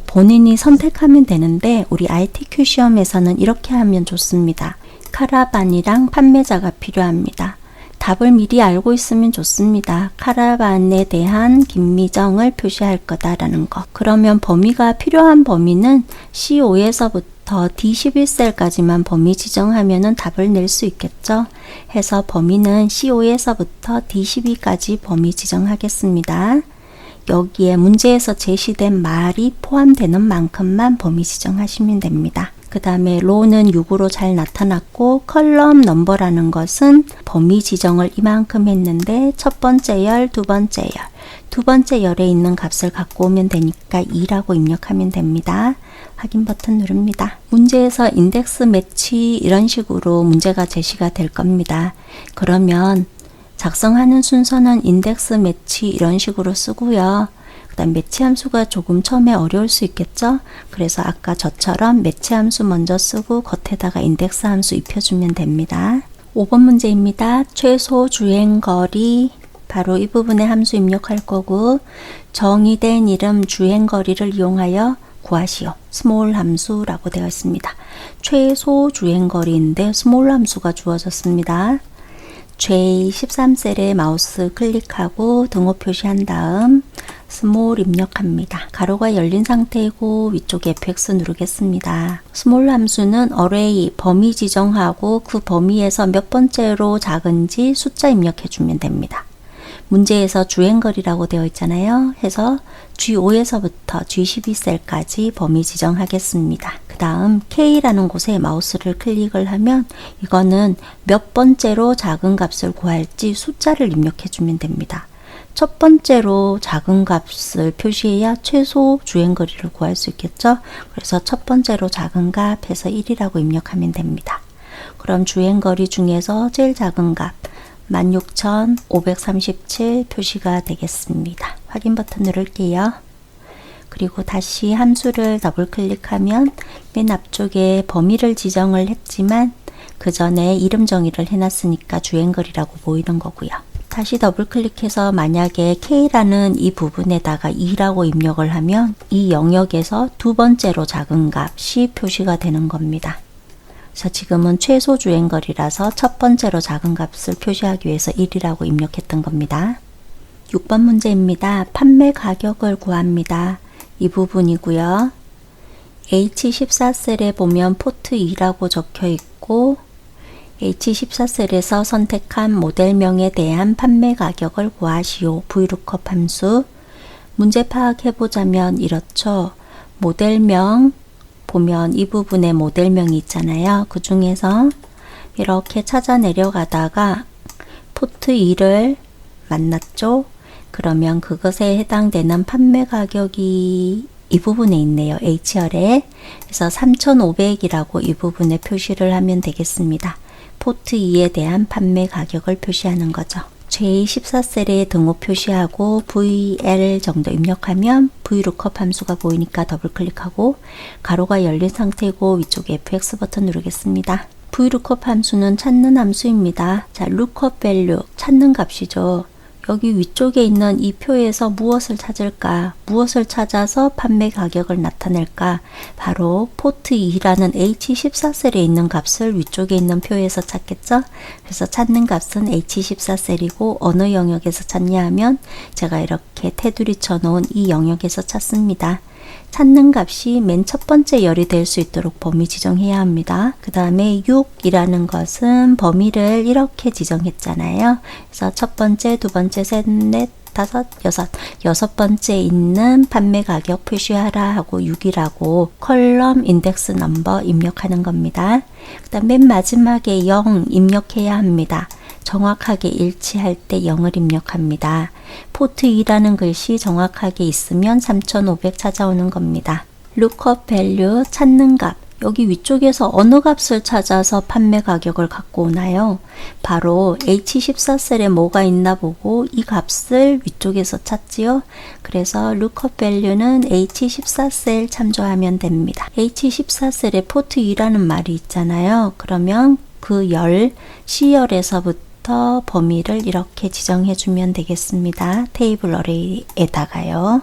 본인이 선택하면 되는데 우리 ITQ 시험에서는 이렇게 하면 좋습니다. 카라반이랑 판매자가 필요합니다. 답을 미리 알고 있으면 좋습니다. 카라반에 대한 김미정을 표시할 거다라는 거. 그러면 범위가 필요한 범위는 C5에서부터 D11셀까지만 범위 지정하면은 답을 낼 수 있겠죠. 해서 범위는 C5에서부터 D12까지 범위 지정하겠습니다. 여기에 문제에서 제시된 말이 포함되는 만큼만 범위 지정하시면 됩니다. 그 다음에 로우는 6으로 잘 나타났고 컬럼 넘버라는 것은 범위 지정을 이만큼 했는데 첫 번째 열, 두 번째 열, 두 번째 열에 있는 값을 갖고 오면 되니까 2라고 입력하면 됩니다. 확인 버튼 누릅니다. 문제에서 인덱스 매치 이런 식으로 문제가 제시가 될 겁니다. 그러면 작성하는 순서는 인덱스 매치 이런 식으로 쓰고요. 그 다음 매치 함수가 조금 처음에 어려울 수 있겠죠. 그래서 아까 저처럼 매치 함수 먼저 쓰고 겉에다가 인덱스 함수 입혀주면 됩니다. 5번 문제입니다. 최소 주행거리 바로 이 부분에 함수 입력할 거고 정의된 이름 주행거리를 이용하여 구하시오. 스몰 함수라고 되어 있습니다. 최소 주행거리인데 스몰 함수가 주어졌습니다. J13셀에 마우스 클릭하고 등호 표시한 다음 스몰 입력합니다. 가로가 열린 상태이고 위쪽에 fx 누르겠습니다. 스몰 함수는 어레이 범위 지정하고 그 범위에서 몇 번째로 작은지 숫자 입력해 주면 됩니다. 문제에서 주행거리라고 되어 있잖아요. 해서 G5에서부터 G12셀까지 범위 지정하겠습니다. 그 다음 K라는 곳에 마우스를 클릭을 하면 이거는 몇 번째로 작은 값을 구할지 숫자를 입력해 주면 됩니다. 첫 번째로 작은 값을 표시해야 최소 주행거리를 구할 수 있겠죠. 그래서 첫 번째로 작은 값 해서 1이라고 입력하면 됩니다. 그럼 주행거리 중에서 제일 작은 값 16,537 표시가 되겠습니다. 확인 버튼 누를게요. 그리고 다시 함수를 더블 클릭하면 맨 앞쪽에 범위를 지정을 했지만 그 전에 이름 정의를 해놨으니까 주행거리라고 보이는 거고요. 다시 더블 클릭해서 만약에 K라는 이 부분에다가 2라고 입력을 하면 이 영역에서 두 번째로 작은 값이 표시가 되는 겁니다. 그래서 지금은 최소 주행거리라서 첫 번째로 작은 값을 표시하기 위해서 1이라고 입력했던 겁니다. 6번 문제입니다. 판매 가격을 구합니다. 이 부분이고요. H14셀에 보면 포트 2라고 적혀 있고 H14셀에서 선택한 모델명에 대한 판매 가격을 구하시오. VLOOKUP 함수. 문제 파악해보자면 이렇죠. 모델명 보면 이 부분에 모델명이 있잖아요. 그 중에서 이렇게 찾아 내려가다가 포트 2를 만났죠. 그러면 그것에 해당되는 판매 가격이 이 부분에 있네요. H열에. 그래서 3,500이라고 이 부분에 표시를 하면 되겠습니다. 포트 2에 대한 판매 가격을 표시하는 거죠. J14셀에 등호 표시하고 VL 정도 입력하면 VLOOKUP 함수가 보이니까 더블 클릭하고 가로가 열린 상태고 위쪽에 FX 버튼 누르겠습니다. VLOOKUP 함수는 찾는 함수입니다. 자, lookup value 찾는 값이죠. 여기 위쪽에 있는 이 표에서 무엇을 찾을까? 무엇을 찾아서 판매 가격을 나타낼까? 바로 포트 2라는 H14셀에 있는 값을 위쪽에 있는 표에서 찾겠죠? 그래서 찾는 값은 H14셀이고 어느 영역에서 찾냐 하면 제가 이렇게 테두리 쳐놓은 이 영역에서 찾습니다. 찾는 값이 맨 첫 번째 열이 될 수 있도록 범위 지정해야 합니다. 그 다음에 6이라는 것은 범위를 이렇게 지정했잖아요. 그래서 첫 번째, 두 번째, 셋, 넷, 다섯, 여섯 번째 있는 판매 가격 표시하라 하고 6이라고 컬럼 인덱스 넘버 입력하는 겁니다. 그 다음 맨 마지막에 0 입력해야 합니다. 정확하게 일치할 때 0을 입력합니다. 포트 2라는 글씨 정확하게 있으면 3500 찾아오는 겁니다. lookup value 찾는 값. 여기 위쪽에서 어느 값을 찾아서 판매 가격을 갖고 오나요? 바로 H14셀에 뭐가 있나 보고 이 값을 위쪽에서 찾지요. 그래서 lookup value는 H14셀 참조하면 됩니다. H14셀에 포트 2라는 말이 있잖아요. 그러면 그 열, C열에서부터 범위를 이렇게 지정해 주면 되겠습니다. 테이블 어레이에다가요.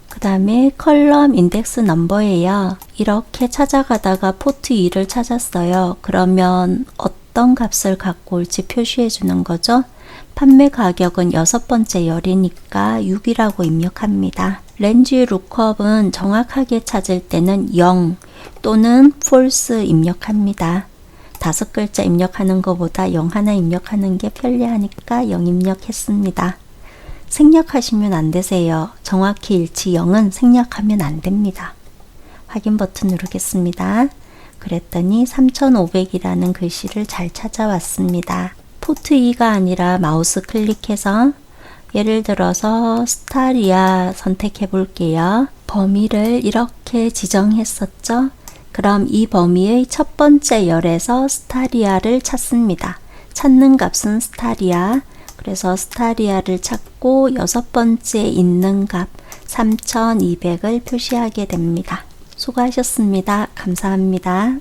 그 다음에 컬럼 인덱스 넘버예요. 이렇게 찾아가다가 포트 2를 찾았어요. 그러면 어떤 값을 갖고 올지 표시해 주는 거죠. 판매 가격은 6번째 열이니까 6이라고 입력합니다. 렌즈 룩업은 정확하게 찾을 때는 0 또는 false 입력합니다. 5글자 입력하는 것보다 0 하나 입력하는 게 편리하니까 0 입력했습니다. 생략하시면 안 되세요. 정확히 일치 0은 생략하면 안 됩니다. 확인 버튼 누르겠습니다. 그랬더니 3500이라는 글씨를 잘 찾아왔습니다. 포트 2가 아니라 마우스 클릭해서 예를 들어서 스타리아 선택해 볼게요. 범위를 이렇게 지정했었죠. 그럼 이 범위의 첫 번째 열에서 스타리아를 찾습니다. 찾는 값은 스타리아. 그래서 스타리아를 찾고 6번째 있는 값 3200을 표시하게 됩니다. 수고하셨습니다. 감사합니다.